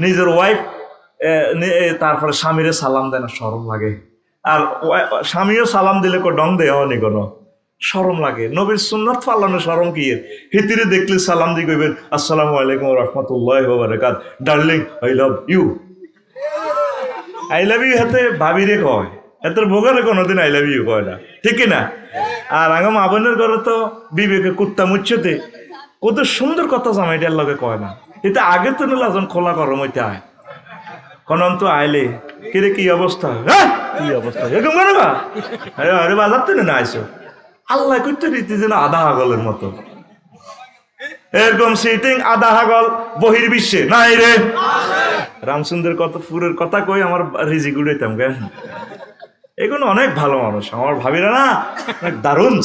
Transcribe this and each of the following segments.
নিজের ওয়াইফ তারপরে স্বামীরে সালাম দেয় না, শরম লাগে। আর স্বামীও সালাম দিলে ডং দেওয়া নি কোনো শরম লাগে। নবীর সুন্নাত ফালানো শরম কি এর? হিতিরে দেখলে সালাম দিয়ে কইবেন আসসালামু আলাইকুম ওয়া রাহমাতুল্লাহি ওয়া বারাকাতুহু, darling I love you. I love you হাতে ভাবিরে কয়, এত ভোগারে কোনোদিন আই লাভ ইউ কয় না, ঠিক কিনা? আর আগাম আবনের ঘরে তো বিবেকে কুত্তা মুচ্ছতে কত সুন্দর কথা জামাইটার লগে কয় না। এটা আগে তো নিলাম খোলা করম হইতে আয় কোন তো আইলে কিরে কি অবস্থা, হ্যাঁ কি অবস্থা এরকম করে না। আরে বাজার তো না আইসো আল্লাহ করতে রীতি যেন আধা হাগলের মতো এরকম সিটিং আধা হাগল বহির্বিশ্বে নাই রে। রামচন্দ্রের কত ফুরের কথা কই আমার রিজি গুড়াইতাম কেন। এগুলো অনেক ভালো মানুষ আমার ভাবিরা না, অনেক দারুণ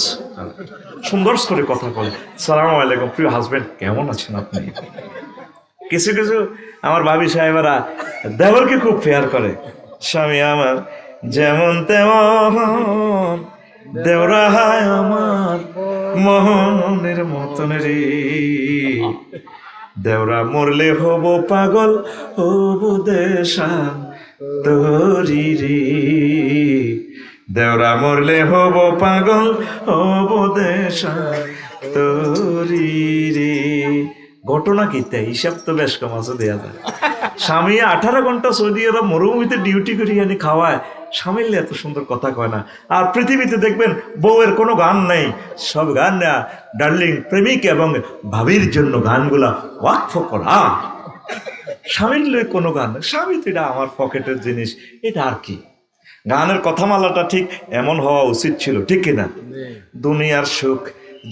সুন্দর করে কথা বলে। সালাম আলাইকুম প্রিয় হাজবেন্ড, কেমন আছেন আপনি? কিছু কিছু আমার ভাবি সাহেবেরা দেবরকে খুব ফেয়ার করে। স্বামী আমার যেমন তেমন, দেওরা হায় আমার মোহনের মতন রে, দেওরা মরলে হব পাগল হব দেশান তোরি রে, দেওরা মরলে হব পাগল হব দেশান তোরি রে। ঘটনা কি তাই হিসাব তো বেশ কম আছে দেয়া যায়। স্বামী 18 ঘন্টা সৌদি আরব মরুভূমিতে ডিউটি করি আনি খাওয়ায়, স্বামীর এত সুন্দর কথা কয় না। আর পৃথিবীতে দেখবেন বউয়ের কোনো গান নেই, সব গান না ডার্লিং প্রেমিক এবং ভাবির জন্য গানগুলা ওয়াকফ করা। স্বামীর লয়ে কোনো গান নেই, স্বামী তো এটা আমার পকেটের জিনিস, এটা আর কি। গানের কথামালাটা ঠিক এমন হওয়া উচিত ছিল, ঠিক কিনা? দুনিয়ার সুখ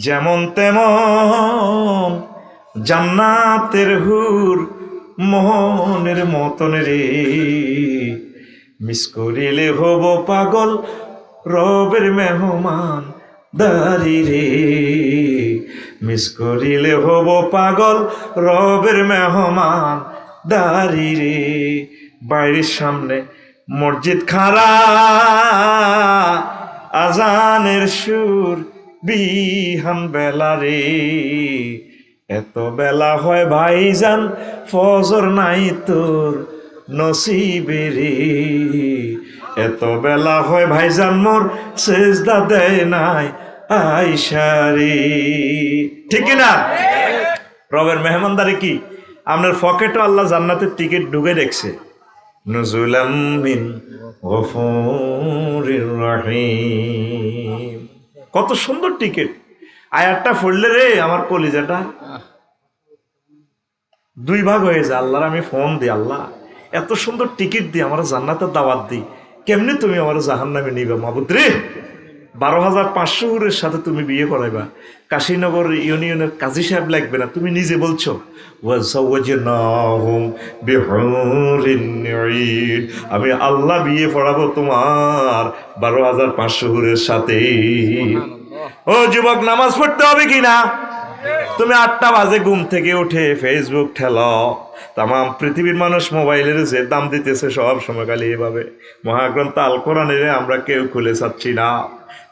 যেমন তেমন, জান্নাতের হুর মোহনের মতন রে, মিস করিলে হব পাগল রবের মেহমান দারি রে, মিস করিলে হব পাগল রবের মেহমান দারি রে। বাইরের সামনে মসজিদ খাড়া, আজানের সুর বিহান বেলা রে, এত বেলা হয় ভাইজান ফজর নাই তোর নসিবে রে, এত বেলা হয় ভাইজান মোর সেজদা দেয় নাই আইসা রে, ঠিক না? রবের মেহমানদারি কি? আপনার পকেটও আল্লাহ জান্নাতের টিকিট ঢুকে দেখছে, নুজুলাম মিন গফুরির রহিম। কত সুন্দর টিকিট। আয়াতটা পড়লে রে আমার কলিজাটা 2 ভাগ হয়ে যায়। আল্লাহর আমি ফোন দিই, আল্লাহ এত সুন্দর টিকিট দিই, আমার জান্নাতের দাওয়াত দিই, কেমনি তুমি আমার জাহান্নামে নিবা মাবুদ রে? 12,500 হুরের সাথে তুমি বিয়ে করাইবা, কাশীনগর ইউনিয়নের কাজী সাহেব লাগবে না, তুমি নিজে বলছো আমি আল্লাহ বিয়ে পড়াবো তোমার 12,500 হুরের সাথে। ও যুবক, নামাজ পড়তে হবে কিনা? তুমি 8টা বাজে ঘুম থেকে উঠে ফেসবুক ঠেলো, তাম পৃথিবীর মানুষ মোবাইলের যে দাম দিতেছে সব সময় খালি এভাবে। মহাগ্রন্থ আল কোরআনের আমরা কেউ খুলে চাচ্ছি না।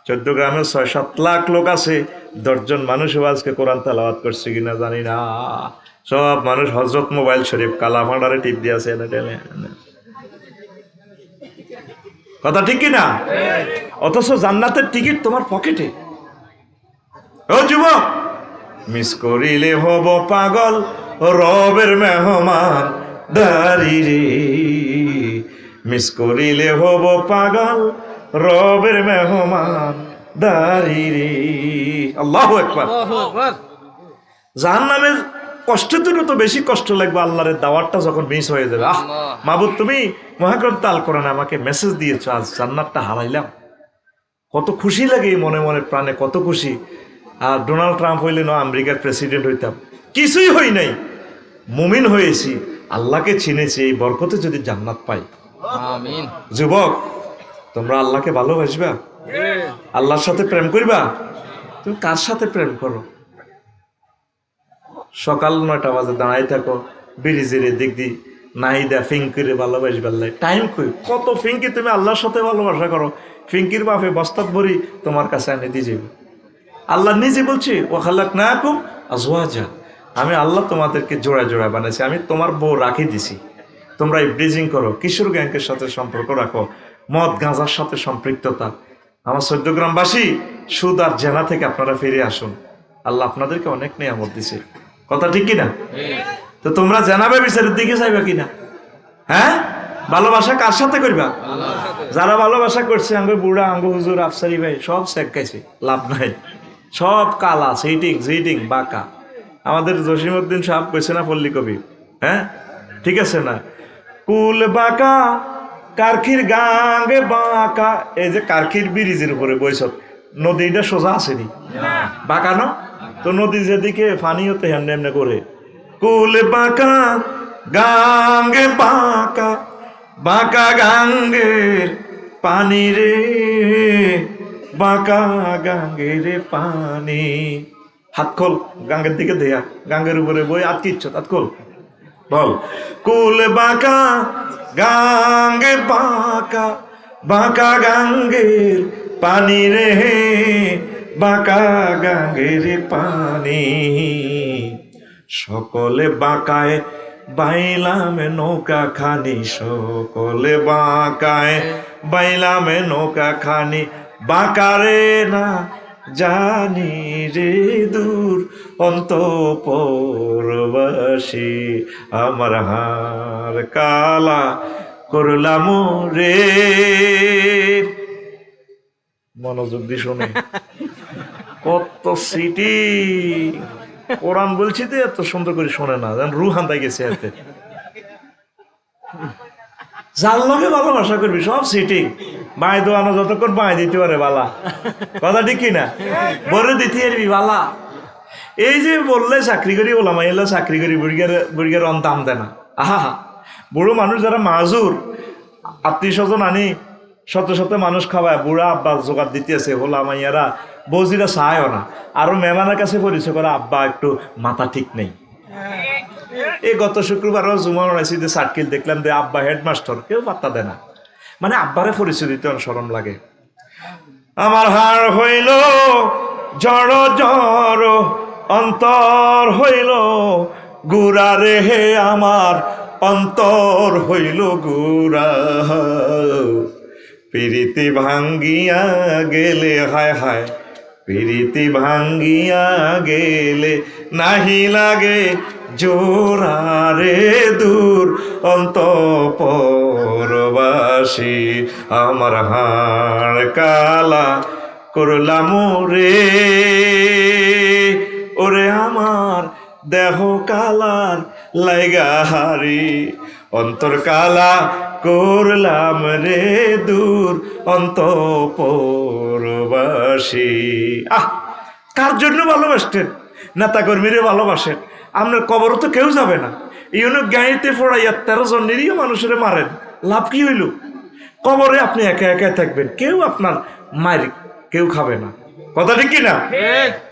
14 গ্রামে 6-7 লাখ লোক আছে, 10 জন মানুষও আজকে কোরআন তেলাওয়াত করছে কিনা জানি না। সব মানুষ হজরত মোবাইল শরীফ কালা ভান্ডারে টিপ দিয়েছে এনে টেনে। কথা ঠিক কিনা? অথচ জান্নাতের টিকিট তোমার পকেটে। ও যুবক, মিস করিলে হব পাগল রবের মেহমান দারি রে, মিস করিলে হব পাগল রবের মেহমান দারি রে। আল্লাহু আকবার। জাহান্নামের কষ্ট তো বেশি কষ্ট লাগবে আল্লাহর দাওয়াতটা যখন মিস হয়ে যাবে। আহ মাবুদ, তুমি মহাগ্রন্থ আল কোরআনে আমাকে মেসেজ দিয়েছো, আজ জান্নাতটা হারাইলাম। কত খুশি লাগে মনে মনে প্রাণে, কত খুশি। আর ডোনাল্ড ট্রাম্প হইলে না আমেরিকার প্রেসিডেন্ট হইতাম, কিছুই হই নাই, মুমিন হয়েছি, আল্লাহকে চিনেছি, এই বরকতে যদি জান্নাত পাই। আমিন। যুবক, তোমরা আল্লাহকে ভালোবাসবা, আল্লাহর সাথে প্রেম করবা। তুমি কার সাথে প্রেম করো? সকাল 9টা বাজে দাঁড়াই থাকো ব্রিজের দিক দিয়ে, নাহিদা ফিঙ্কিরে ভালোবাসবার লাই টাইম কই, কত ফিঙ্কি তুমি আল্লাহর সাথে ভালোবাসা করো। ফিঙ্কির বাপে বস্তাত ভরি তোমার কাছে এনে দিয়ে যাবে। আল্লাহ নিজে বলছে ও খালাকনাকুম আজওয়াজা, আমি আল্লাহ তোমাদেরকে জোড়া জোড়া বানাইছি, আমি তোমার বউ রাখি দিছি। তোমরা ব্রিজিং করো, কিশোর গ্যাংকের সাথে সম্পর্ক রাখো, মদ গাঁজার সাথে সম্পৃক্ততা। আমার 14 গ্রামবাসী, সুদ আর জেনা থেকে আপনারা ফিরে আসুন। আল্লাহ আপনাদেরকে অনেক নিয়ামত দিছে, কথা ঠিক কিনা? তো তোমরা জানাবে বিচারের দিকে চাইবা কিনা? হ্যাঁ, ভালোবাসা কার সাথে করবা? যারা ভালোবাসা করছে, আঙ্গ বুড়া, আঙ্গ হুজুর, আফসারি ভাই সব শেখাইছে, লাভ নাই, সব কালা, সিটিং জিটিং বাঁকা। আমাদের জসিমউদ্দিন সাহেব কইছে না পল্লী কবি, হ্যাঁ ঠিক আছে না, কুল বাঁকা কারখির গাঙ্গে বাঁকা। এই যে কারখির ব্রিজের উপরে বৈশক, নদীটা সোজা আসেনি, বাঁকা না? তো নদী যেদিকে ফানি হতে হেমনে এমনে করে, কুল বাঁকা গাঙ্গে বাঁকা, বাঁকা গাঙ্গের পানি রে, বাঁকা গাঙ্গের পানি। হাত খোল, গাঙ্গের দিকে দেয়া, গাঙ্গের উপরে বই আটকিচ্ছ, হাত খোল, বল। কুল বাঁকা গাঙ্গে বাঁকা, বাঁকা গাঙ্গের পানি রে, বাঁকা গাঙ্গের পানি। সকলে বাঁকায় বাইলাম নৌকা খানি, সকলে বাঁকায় বাইলাম নৌকা খানি, বাঁকারে না জানি রে দূর অন্তঃপুরবাসী, আমার হার কালা করলাম রে। মনোযোগ দিয়ে শোনে, কত সিটি কোরআন বলছি তো এত সুন্দর করে শোনে না, যেন রু হান্দাই গেছে এতে। যার লগে ভালোবাসা করবি সব সিটিং, বাই দোয়ানো যতক্ষণ বাই দিতে পারে বালা, কথা ঠিক কিনা? বলে দিতে পারবি বালা। এই যে বললে চাকরি করি, বললাম এলো চাকরি করি, বুড়িগার দাম দেয় না। আহা, বুড়ো মানুষ যারা মাজুর, আত্মীয় স্বজন আনি শত শত মানুষ খাওয়ায়, বুড়া আব্বা জোগাড় দিতে আছে, হলাম ইয়ারা বৌজিরা চায়ও না, আরো মেহমানের কাছে পরিচয় করে আব্বা একটু মাথা ঠিক নেই। এই গত শুক্রবারও জুমা উড়াইছি, যে সার্কিল দেখলাম যে আব্বা হেডমাস্টার, কেউ পাত্তা দেয় না, মানে আব্বারে পরিচয় দিতে অনেক শরম লাগে। আমার হাড় হইল জড় জড়, অন্তর হইল গুড়া রে, হে আমার অন্তর হইল গুড়া। প্রীতি ভাঙ্গিয়া গেলে, হায় হায় প্রীতি ভাঙ্গিয়া গেলে, নাহি লাগে জোড়া রে দূর অন্তঃপুরবাসী, আমার হাড় কালা করলাম রে। ওরে আমার দেহ কালার লাইগা হারি, অন্তর কালা করলাম রে দূর অন্তঃপুরবাসী। আহ, কার জন্য ভালোবাসতেন? নেতা কর্মীরে ভালোবাসেন, আপনার কবর তো কেউ যাবে না, ইউনিক গাড়িতে ফোড়াইয়া 13 জন নিরীহ মানুষের মারেন, লাভ কি হইল? কবরে আপনি একা একা থাকবেন, কেউ আপনার মায়ের কেউ খাবে না, কথা ঠিক কিনা?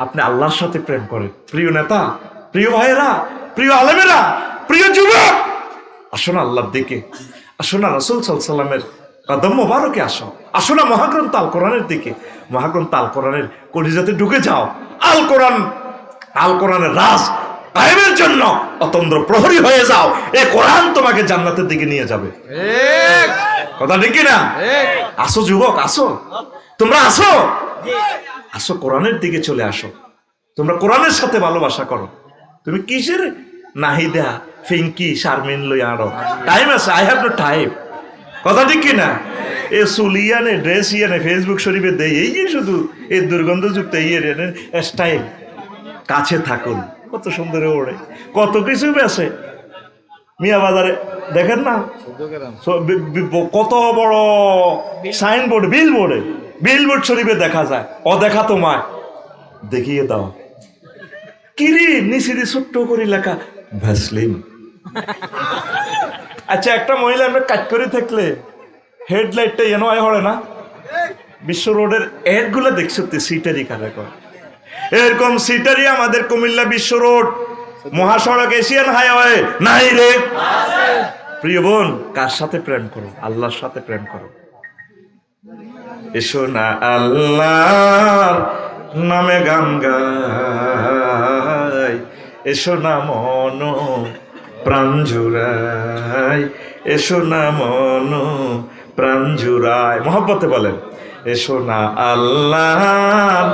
আপনি আল্লাহর সাথে প্রেম করেন। প্রিয় নেতা, প্রিয় ভাইয়েরা, প্রিয় আলেমেরা, প্রিয় যুবক, আসো না আল্লাহর দিকে, আসো না রাসূল সাল্লাল্লাহু আলাইহি ওয়াসাল্লামের কদম মোবারকে আসো, আসো না মহাগ্রন্থ আল কোরআনের দিকে, মহাগ্রন্থ আল কোরআনের কলিজাতে ঢুকে যাও। আল কোরআনের রাজ কায়েমের জন্য অতন্দ্র প্রহরী হয়ে যাও, এই কোরআন তোমাকে জান্নাতের দিকে নিয়ে যাবে, কথা ঠিক কিনা? আসো যুবক, আসো, তোমরা আসো, আসো কোরআনের দিকে চলে আসো, তোমরা কোরআনের সাথে ভালোবাসা করো। তুমি কিসের নাহিদা ফিঙ্কি শারমিন লই আরো টাইম আছে, আই হ্যাভ নো টাইম, কথা ঠিক কিনা? এ সুলিয়ানে ড্রেস ইয়ানে ফেসবুক শরীফে দেয়, এই যে শুধু এই দুর্গন্ধযুক্ত স্টাইল, কাছে থাকুন, কত সুন্দর ওড়ে, কত কিছু বেছে মিয়া বাজারে, দেখেন না কত বড় সাইনবোর্ড, বিলবোর্ড শরীফে দেখা যায়, অদেখা তোমায় দেখিয়ে দাও, কিরি নিচে দিয়ে ছোট্ট করে লেখা ভ্যাসলিন। আচ্ছা, একটা মহিলা আমরা কাজ করে থাকলে হেডলাইটটা এনো আয় হরে না, বিশ্ব রোডের এড গুলো দেখছো সিটারি কারা কর, এরকম সিটারি আমাদের কুমিল্লা বিশ্ব রোড মহাসড়ক এশিয়ান হাইওয়ে নাই রে। প্রিয় বোন, কার সাথে প্রেম করো? আল্লাহর সাথে প্রেম করো। এসো না আল্লাহর নামে গান গাই, এসো না মন প্রাণ জুড়াই, এসো না মন প্রাণ জুড়ায়, মহব্বতে বলেন এসো না আল্লাহর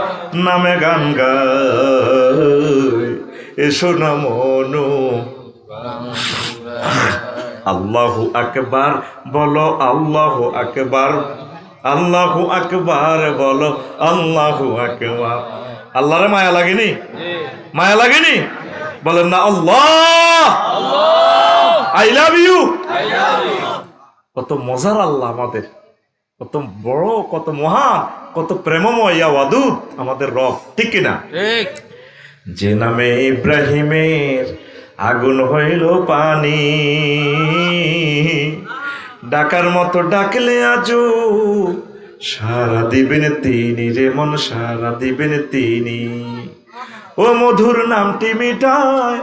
নামে গান গায়, এসো না মন। আল্লাহু আকবার বলো, আল্লাহু আকবার, আল্লাহু আকবার বলো, আল্লাহু আকবার। আল্লাহরে মায়া লাগেনি? মায়া লাগেনি? বলেন না আল্লাহ, আই লাভ ইউ। কত মজার আল্লাহ আমাদের, কত বড়, কত মহান, কত প্রেমময়, ইয়া ওয়াদুদ আমাদের রব, ঠিক কিনা? যে নামে ইব্রাহিমের আগুন হইল পানি, ডাকার মতো ডাকলে আজও সারা দিবেন তিনি রে মন, সারা দিবেন তিনি। ও মধুর নামটি মিটায়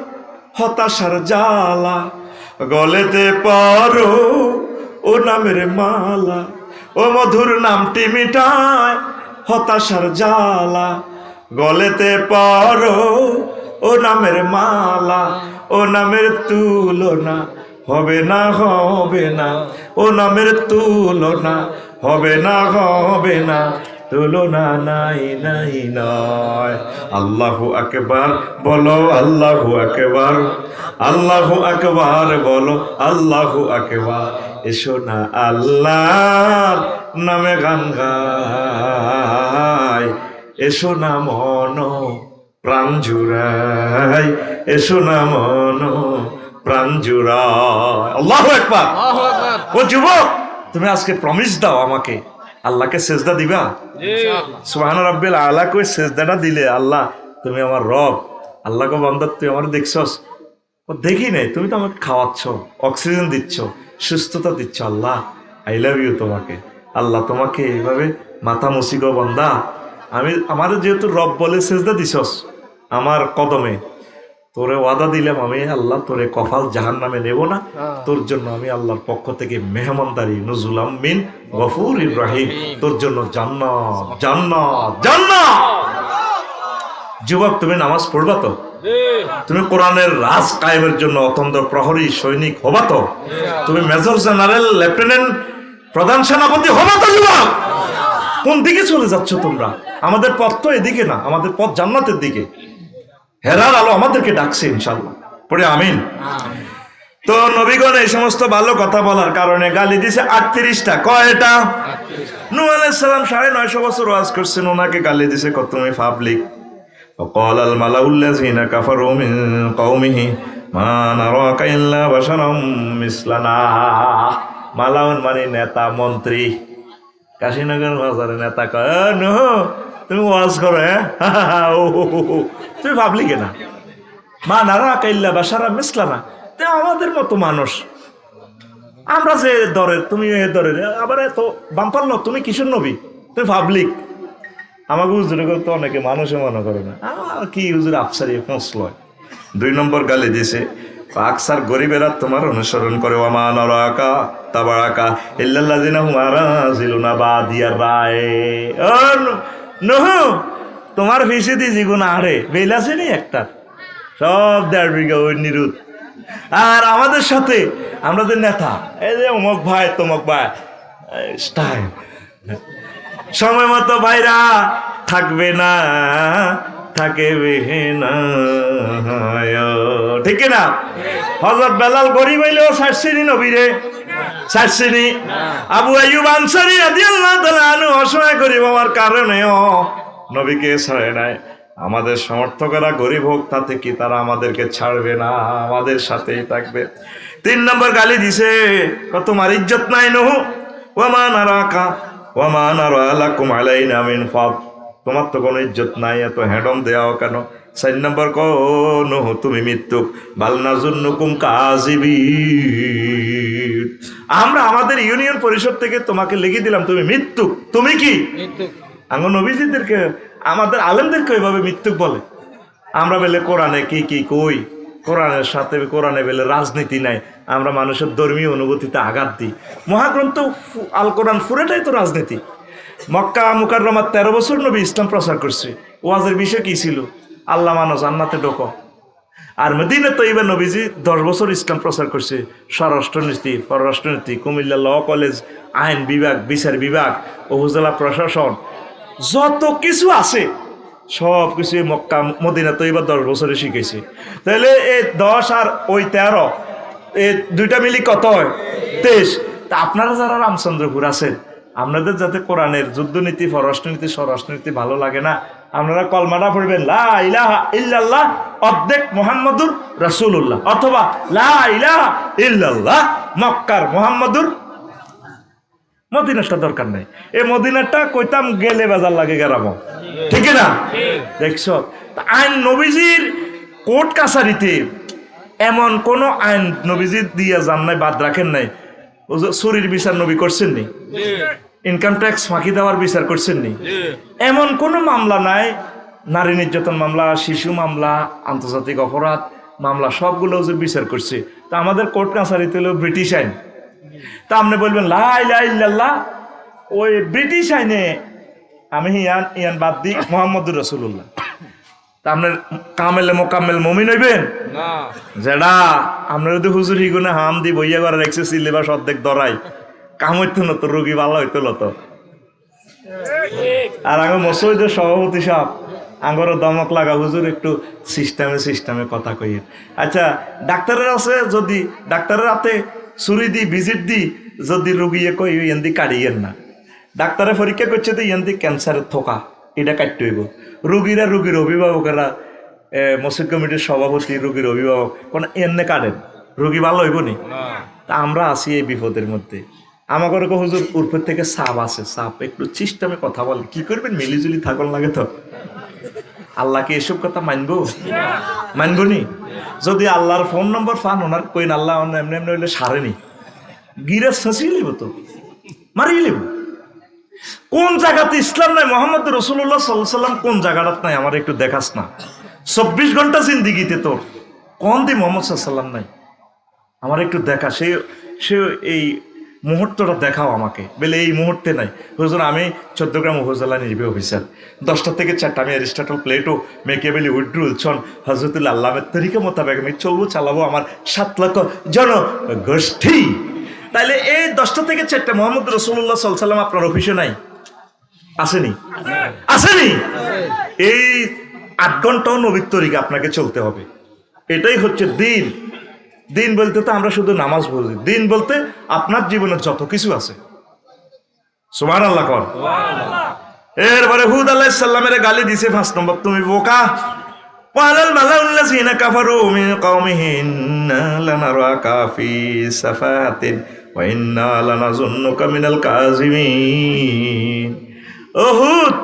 হতাশার জ্বালা, গলেতে পারো ও নামের মালা। ও মধুর নামটি মিটায় হতাশার জ্বালা, গলেতে পারো ও নামের মালা। ও নামের তুলনা হবে না, হবে না, ও নামের তুলনা হবে না, হবে না, তুলনা নাই নাই নয়। আল্লাহু আকবার বলো, আল্লাহু আকবার, আল্লাহু আকবার বলো, আল্লাহু আকবার। এসো না আল্লাহর নামে গান গাই, এসো না মন প্রাণ জুড়াই, এসো না মন প্রাণ জুড়াই। আল্লাহু আকবার। ও যুবক, তুমি আজকে প্রমিস দাও আমাকে, আল্লাহকে সেজদা দিবা? সুবহান রাব্বিল আলা কই সেজদাটা দিলে, আল্লাহ তুমি আমার রব, আল্লাহকে বান্দা তুই আমার দেখছস? ও দেখি নাই, তুমি তো আমাকে খাওয়াচ্ছ, অক্সিজেন দিচ্ছ, সুস্থতা দিচ্ছ, আল্লাহ আই লাভ ইউ তোমাকে। আল্লাহ তোমাকে এইভাবে মাথা মুসিগো বান্দা, আমি আমার যেহেতু রব বলে সেজদা দিছস আমার কদমে, তোরে ওয়াদা দিলাম আমি আল্লাহ তোরে কফাল জাহান্নামে নেব না, তোর জন্য আমি আল্লাহর পক্ষ থেকে মেহমানদারি নুজুলাম মিন গফুরির রহিম, তোর জন্য জান্নাত জান্নাত জান্নাত। যুবক, তুমি নামাজ পড়বা তো? তুমি কোরআনের রাজ কায়েমের জন্য অতন্ত্র প্রহরী সৈনিক হবা তো? তুমি মেজর জেনারেল লেফটেন্যান্ট প্রধান সেনাপতি হবা তো? যুবক, কোন দিকে চলে যাচ্ছ তোমরা? আমাদের পথ তো এদিকে না, আমাদের পথ জান্নাতের দিকে। হেরার আলো আমাদেরকে ডাকছে ইনশাআল্লাহ, পড়ে আমিন। তো নবীগণ এই সমস্ত ভালো কথা বলার কারণে গালি দিছে 38টা। কয়টা? নূহ আলাইহিস সালাম 950 বছর ওয়াজ করছেন, ওনাকে গালি দিছে কত? তুমি পাবলিক। وقال الملأ الذين كفروا من قومه ما نراك إلا بشرا مثلنا। মালাউন মানে নেতা মন্ত্রী, কাশীনগর বাজারে নেতা কয় নূহ তুমি ওয়াজ করো, তুমি পাবলিকে না, মা নারাকা ইল্লা বাশারা মিসলানা, তুমি আমাদের মতো মানুষ, আমরা যে দরের তুমি এ দরের, আবার এত বাম্পার ন, তুমি কিশোর নবী, তুমি পাবলিক। আমাকে হুজুরে করতে অনেকে মানুষে মনে করে না, কি হুজুর আফসারি পৌঁছলয়। 2 নম্বর গালি দিছে আকসার গরিবেরা তোমার অনুসরণ করে, ওয়ামা নারাকা তাবারাকা ইল্লাল্লাযিনা হুম আরাযিলুনা বাদিয়ার রায়। ও নূহ, তোমার ফিসিদি জিগুনা আরে বেলাছে নি একটা, সব 1.5 বিঘা ওই নিরুত। আর আমাদের সাথে আমরা যে নেতা, এই যে অমুক ভাই তমুক ভাই স্টাইল, সময় মতো ভাইরা থাকবে না, থাকবে না, ঠিক না? হযরত বেলাল গরিব হইলেও ছাড়ছিনি নবীরে, ছাড়ছিনি। আবু আইয়ুব আনসারী রাদিয়াল্লাহু তাআলা আনহু অসহায় গরিব হওয়ার কারণেও নবীকে ছাড়ে নাই। আমাদের সমর্থকেরা গরিব হোক তাতে কি তারা আমাদেরকে ছাড়বে না, আমাদের সাথেই থাকবে। 3 নম্বর গালি দিছে, কত তোমার ইজ্জত নাই নূহ, ওয়ামা নারাকা ওয়ামা নারা লাকুম আলাইনা মিন ফাদ, তোমার তো কোনো ইজ্জত নাই, এত হ্যাডম দেওয়া কেন? 4 নম্বর নূহ তুমি মৃত্যুক, বাল নাযুন্নুকুম কাযিবিন, আমরা আমাদের ইউনিয়ন পরিষদ থেকে তোমাকে লিখে দিলাম তুমি মৃত্যুক। তুমি কি আঙ্গ নবীজিদেরকে আমাদের আলেমদেরকে এভাবে মৃত্যুক বলে? আমরা বলে কোরআনে কি কি কই, কোরআনের সাথে কোরআনে বলে রাজনীতি নাই, আমরা মানুষের ধর্মীয় অনুভূতিতে আঘাত দিই। মহাগ্রন্থ আল কোরআন পুরোটাই তো রাজনীতি। মক্কা মুকাররমার 13 বছর নবী ইসলাম প্রচার করছে, ওয়াজের বিষয় কি ছিল? আল্লাহ মানো জান্নাতে ঢোকো। আর মদিনা তৈবা নবীজি 10 বছর ইসলাম প্রচার করছে, স্বরাষ্ট্রনীতি, পররাষ্ট্রনীতি, কুমিল্লা ল কলেজ, আইন বিভাগ, বিচার বিভাগ, উপজেলা প্রশাসন, যত কিছু আছে সব কিছু মক্কা মদিনা তৈবা 10 বছরে শিখেছে। তাহলে এই 10 আর ওই 13, এই দুইটা মিলি কত হয়? 23। তা আপনারা যারা রামচন্দ্রপুর আছেন, আপনাদের যাতে কোরআনের যুদ্ধনীতি, পররাষ্ট্রনীতি, স্বরাষ্ট্রনীতি ভালো লাগে না, আপনারা কলমাটা পড়বেন লা ইলাহা ইল্লাল্লাহ অর্ধেক মুহাম্মাদুর রাসূলুল্লাহ, অথবা লা ইলাহা ইল্লাল্লাহ মক্কার মুহাম্মাদুর। মদিনাটা দরকার নাই, এই মদিনাটা কইতাম গেলে বাজার লাগে গেরাম, ঠিক না? দেখছ, আইন নবীজির কোর্ট কাছারিতে এমন কোন আইন নবীজি দিয়ে যান নাই, বাদ রাখেন নাই। চুরির বিচার নবী করছেন নি, ইনকাম ট্যাক্স ফাঁকি দেওয়ার বিচার করছেন নি, এমন কোনো মামলা নাই। নারী নির্যাতন মামলা, শিশু মামলা, আন্তর্জাতিক অপরাধ মামলা সবগুলো যে বিচার করছে। তা আমাদের কোর্ট কাছারিতে হলো ব্রিটিশ আইন। তা আপনি বলবেন লা ইলাহা ইল্লাল্লাহ, ওই ব্রিটিশ আইনে আমি ইয়ান ইয়ান বাদ দিই মুহাম্মদুর রাসূলুল্লাহ। তা আপনার কামেলে মোকাম্মেল মুমিন হইবেন না। যেটা আপনার যদি হুজুর হিগুনে হাম দি বইয়া করে রেখছে সিলেবাস অর্ধেক ধরাই, কাম হইতো না তো, রোগী ভালো হইতো না তো। আর আগে মসজিদের সভাপতি সাহেব আঙ্গরও দমক লাগা, হুজুর একটু সিস্টেমে কথা কইয়ে। আচ্ছা, ডাক্তারের আছে, যদি ডাক্তারের হাতে ছুরি দি ভিজিট দি যদি রুগিয়ে কই এন্দি কাটিয়েন না, ডাক্তারে পরীক্ষা করছে তো এন্দি ক্যান্সারের থোকা, এটা কাটতে হইব। রুগীরা, রুগীর অভিভাবকেরা, মসজিদ কমিটির সভাপতি, রুগীর অভিভাবক কোন এনে কাটেন, রুগী ভালো হইব নি? তা আমরা আছি এই বিপদের মধ্যে। আমাকে হুজুর উপর থেকে সাপ আছে, সাপ একটু সিস্টেমে কথা বলে, কি করবেন? মিলিজুলি থাকুন লাগে তো। আল্লাহকে এসব কথা মানবো নি? যদি আল্লাহর ফোন নম্বর পান, ওনার কইন আল্লাহ এমনি এমনি হইলে সারেনি, গিরে শেষিয়ে লিব তো, মারিয়ে লিব। কোন জায়গাতে ইসলাম নাই? মোহাম্মদ রাসূলুল্লাহ সাল্লাল্লাহু আলাইহি সাল্লাম কোন জায়গাটাত নাই? আমার একটু দেখাস না। 24 ঘন্টা জিন্দিগিতে তোর কোন দি মোহাম্মদ সাল্লাল্লাহু আলাইহি সাল্লাম নাই? আমার একটু দেখা, সে এই মুহূর্তটা দেখাও আমাকে। বলে এই মুহূর্তে নাই। হুজুর আমি 14 গ্রাম উপজেলা নির্বাহী অফিসার, 10টা থেকে 4টা আমি অ্যারিস্টটল প্লেটো, মেকেবেলি উইড্রুল ছন হজরতুল্লাহ আল্লামের তরিকা মোতাবেক আমি চলবো, চালাবো আমার 7 লক্ষ জনগোষ্ঠী। তাইলে এই 10টা থেকে 4টা মোহাম্মদ রাসূলুল্লাহ সাল্লাল্লাহু আলাইহি সাল্লাম আপনার অফিসে নাই? আসেনি? আসেনি? এই 8 ঘন্টাও নবীর তরিকা আপনাকে চলতে হবে। এটাই হচ্ছে দিন। দিন বলতে তো আমরা শুধু নামাজ বুঝি, দিন বলতে আপনার জীবনের যত কিছু আছে। সুবহানাল্লাহ কর। এরপরে হুদ আলাইহিস সালামের গালি দিছে 5 নম্বর, তুমি বোকা। ওয়ালাল মালাউল্লাযিনা কাফারু মিন কওমিহি ইন্না লানারাকা ফি সাফাতিন ওয়া ইন্না লানাযুন্নুকা মিনাল কাযিমিন। ও হুদ,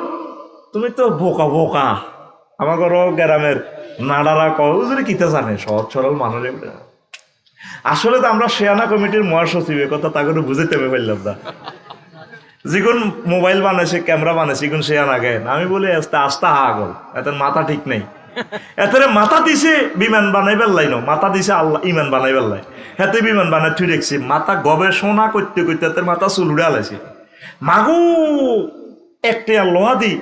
তুমি তো বোকা। আমাদের গ্রামের নাডারা কওজুরি কিতা জানে, সহজ সরল মানুষ। আসলে তো আমরা শেয়ানা কমিটির মহাসচিব, কথা তাকে বুঝাইতে পারলাম না। যখন মোবাইল বানাইছে, ক্যামেরা বানাইছে, এখন শেয়ানা গেন। আমি বলি আস্তা হাগল, এত মাথা ঠিক নেই। এতরে মাথা দিছে বিমান বানাইবার লাইন, মাথা দিছে আল্লাহ ইমান বানাইবার লাই। হাতে বিমান বানাই তুই দেখছি, মাথা গবেষণা করতে করতে এত মাথা চুল উড়ে আলাইছে। মাগু একটা লোহা দি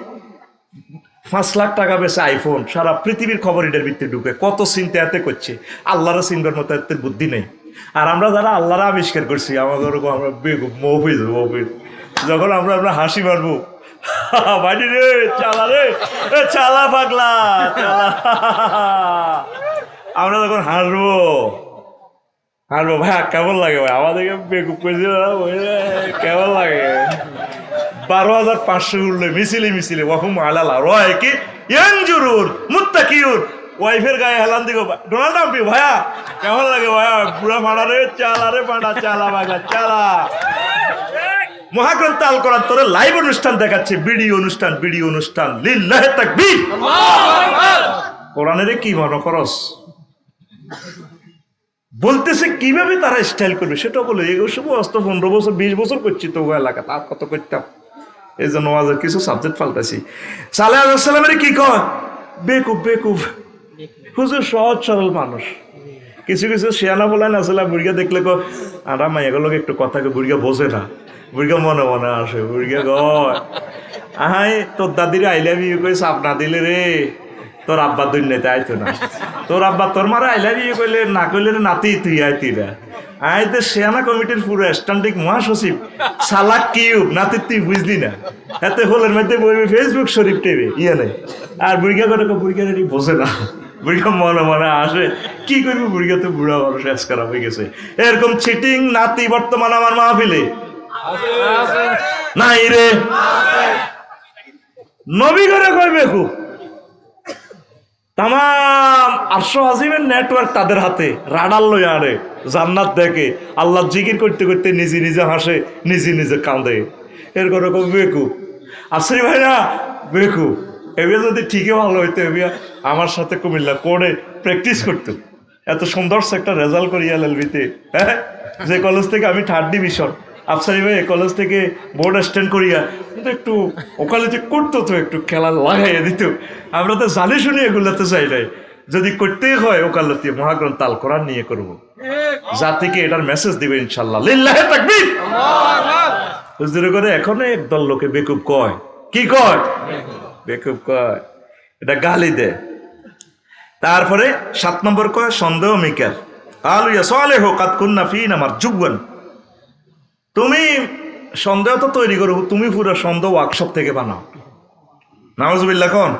5 লাখ টাকা বেছে আইফোন, সারা পৃথিবীর খবর এটার ভিতরে ঢুকে। কত চিন্তা এতে করছে, আল্লাহরা চিন্তার মতো এত বুদ্ধি নেই। আর আমরা যারা আল্লাহরা আবিষ্কার করছি, আমাদের আমরা মহফিজ যখন আমরা হাসি মারবো, বাড়ি রে চালা, রে চালা পাগলা চালা, আমরা যখন হাসবো ভাই কেমন লাগে? ভাই আমাদেরকে বেকুব করেছিল, কেমন লাগে? 12,500 উঠলে মিছিলে ওয়াহুম আলালা রয় কি ইয়ানজুরুন মুত্তাকিউন, ওয়াইফের গায়ে হেলান দিগো ডোনাল্ড ট্রাম্প ভাইয়া কেমন লাগে? ভাইয়া বুড়া ফাড়া রে চালা, রে ফাড়া চালা বাগা চালা। মহাগ্রন্থ আল কোরআন তোরে লাইভ অনুষ্ঠান দেখাচ্ছে, ভিডিও অনুষ্ঠান লিল্লাহি তাকবীর। কোরআনের কি মনে করস? বলতেছে কিভাবে তারা স্টাইল করবে সেটা বলে। এগুলো সব 15 বছর 20 বছর করছি তো এলাকা, তার কত করতাম। এই জন্য ওয়াজের কিছু সাবজেক্ট পাল্টাছি। সালেহ আলাইহিস সালামের কি কয়? বেকুব হুজুর সহজ সরল মানুষ। কিছু শিয়ানা বলেন আসলে বুড়িয়া দেখলে কো আরাম এগুলোকে একটু কথা বুড়িয়া বোঝে না, বুড়িয়া মনে আসে, বুড়িয়া কয় আহাই তোর দাদির আইলে আমি কই সাপ না দিলে রে তোর আব্বা দুনিয়াতে আইতো না। তোর আব্বা তোর মারা আইলা বিয়ে কইলে না কইলে নাতি তুই আইতিরা আইতে সেনা কমিটির পুরো স্ট্যান্ডিং মহাসচিব সালাক কিউব নাতি তুই বুঝলি না এতে হোলের মধ্যে বলবি ফেসবুক শরীফ টেবে ইয়ে নেই আর বুড়িগা করে বুড়িগা বোঝে না বুড়িগা মনে মনে আসে কি করবো বুড়িগা তো বুড়া মানুষ শেষ করা হয়ে গেছে এরকম চিটিং নাতি বর্তমান আমার মাহফিলে নাই রে নবী করে কইবে খুব তাম 800 আজিমের নেটওয়ার্ক তাদের হাতে রাডার লই আরে জান্নাত দেখে আল্লাহ জিকির করতে করতে নিজে নিজে হাসে নিজে নিজে কাঁদে এর করে বেকু আসরি ভাই না বেকু এবার যদি ঠিকই ভালো হইতো এবার আমার সাথে কুমিল্লা কোর্টে প্র্যাকটিস করতো এত সুন্দর একটা রেজাল্ট করিয়া এলএলবিতে হ্যাঁ যে কলেজ থেকে আমি 3rd ডিভিশন আফসারি ভাই কলেজ থেকে বোর্ড স্ট্যান্ড করিয়া কিন্তু একটু ওখানে যে করতো তো একটু খেলা লাগাইয়া দিত আমরা তো জানি শুনি এগুলাতে চাই নাই যদি করতেই হয় ওকালতি মহাগ্রন্থ আল কোরআন নিয়ে করবো জাতিকে এটার মেসেজ দিবে ইনশাল্লাহ লিল্লাহি তাকবীর হুজুর করে এখনো একদল লোকে বেকুব কয় কি কয় বেকুব কয় এটা গালি দেয় তারপরে 7 নম্বর কয় সন্দেহ মিকার আলু ইয়া সালেহু কাদ কুননা ফিনা মারজুবান তুমি সন্দেহ তো তৈরি করো তুমি পুরো সন্দেহ ওয়ার্কশপ থেকে বানাও নাউজুবিল্লাহ কোন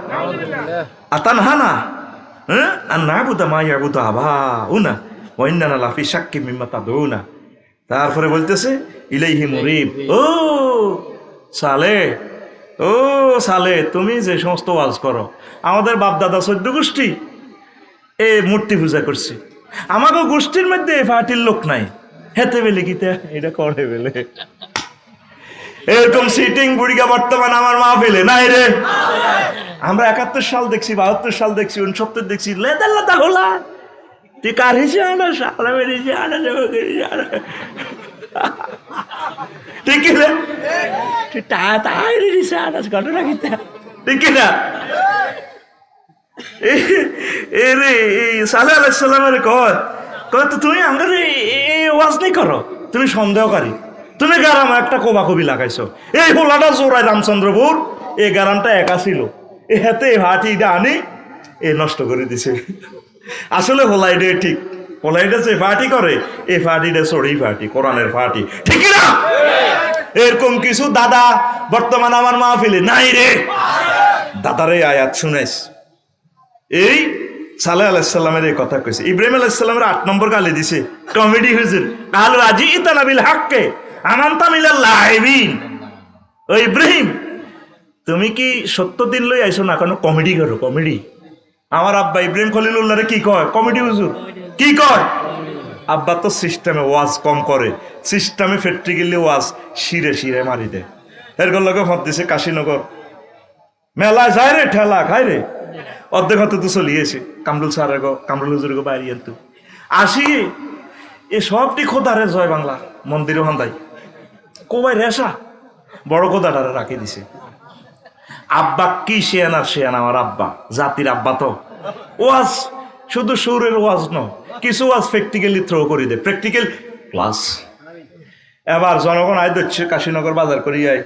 আতানহানা হ্যাঁ আর না বুদা মাইয়া বুদা আভা উনা ওয়াইন্নানা লাফি শাক্কি মিম্মা তাদুনা তারপরে বলতেছে ইলাইহি মুরিব ও সালে তুমি যে সমস্ত ওয়াজ করো আমাদের বাপ দাদা 14 গোষ্ঠী এ মূর্তি পূজা করছে আমাকে গোষ্ঠীর মধ্যে ফাটির লোক নাই হেতে বেলে গীতা এটা করে বেলে এরকম সিটিং বুড়িগা বর্তমান আমার মাহফিলে নাই রে আমরা 71 সাল দেখছি 72 সাল দেখছি 69 দেখছি লেদা লেদা হলা তুই কার হিসে আনা সালা বেরিয়েছে আনা যাবে ঠিক না তুই তাই রিসে আনা ঘটনা গীতা ঠিক না এ রে সালেহ আলাইহিস সালামের কয় তো তুমি আমাদের ওয়াজ নেই করো তুমি সন্দেহকারী তুমি গারাম একটা কবাকবি লাগাইছো এই হোলাটা জোড়ায় রামচন্দ্রপুর এই গারামটা একা ছিল এ হাতে হাটিটা আনি এ নষ্ট করে দিছে আসলে হোলাইডে ঠিক হোলাইডে যে ফাটি করে এই ফাটিটা চড়ি ফাটি কোরআনের ফাটি ঠিক না এরকম কিছু দাদা বর্তমান আমার মাহফিলে নাই রে দাদারে আয়াত শুনেছ এই সালেহ আলাইহিস সালামের এই কথা কইছে ইব্রাহিম আলাইহিস সালামের 8 নম্বর গালি দিছে কমেডি হুজুর কাল রাজিতানা বিল হককে আমানতা মিনাল লাইবিন ও ইব্রাহিম তুমি কি সত্য দিন লই আইছো না কেন কমেডি করো কমেডি আমার আব্বা ইব্রাহিম খলিলুল্লাহরে কি কয় কমেডি হুজুর কি কয় আব্বা তো সিস্টেমে ওয়াজ কম করে সিস্টেমে প্র্যাকটিক্যালি ওয়াজ শিরে শিরে মারি দেয় এরকম লোকে ফত দিছে কাশীনগর মেলায় যায় রে ঠেলা খায় রে অর্ধেক হতে তো চলিয়েছে কামরুল স্যার কামরুল হুজুর গো বাইরে আনতো আসি এ সবটি খোদারে জয় বাংলা মন্দিরে হান্দাই কোবাই রেশা বড় খোদাটারে রাখি দিছে আব্বা কি শেয়ান আমার আব্বা জাতির আব্বা তো ওয়াজ শুধু সুরের ওয়াজ নয় কিছু ওয়াজ প্র্যাকটিক্যালি থ্রো করে দেয় প্র্যাকটিক্যাল ক্লাস এবার জনগণ আয় দিচ্ছে কাশীনগর বাজার করি আয়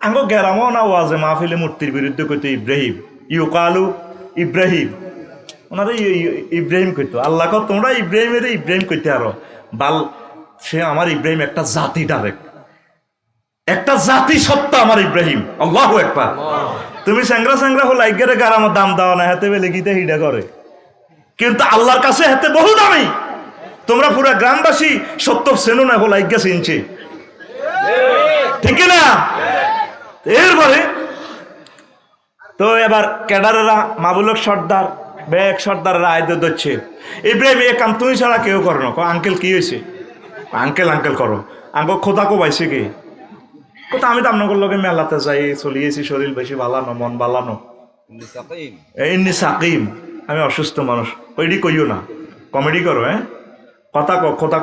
আঙ্গো গেরামও না ওয়াজে মাহফিলে মূর্তির বিরুদ্ধে কইতো ইব্রাহিম ইউকালু ইব্রাহিম ওনারা ইব্রাহিম কইতো আল্লাহ কো তোমরা ইব্রাহিম কইতে আরো বাল সে আমার ইব্রাহিম একটা জাতি ডাইরেক্ট একটা জাতি সত্তা আমার ইব্রাহিম আল্লাহু আকবার তুমি স্যাংরা হল আইগেরে গারামর দাম দাও না হাতে বেলে গিতে হিডা করে কিন্তু আল্লাহর কাছে হাতে বহু দামি তোমরা পুরা গ্রামবাসী সত্য সেনু না হল আইগা চিনছে ঠিক না এরপরে তো এবার ক্যাডারেরা মাবুলক সর্দার বেগ সর্দারেরা আয়দ ধরছে ইব্রাহিম এ কাম তুমি ছাড়া কেউ করো না আঙ্কেল কি হয়েছে আঙ্কেল করো আঙ্কেল খোদা কো পাইছে কি কোথা আমি তো আপনার লোকে মেলাতে যাই চলিয়েছি শরীর বেশি ভালানো মন ভালানো ইন্নি সাকিম আমি অসুস্থ মানুষ ওইডি কইও না কমেডি করো হ্যাঁ কথা খোদা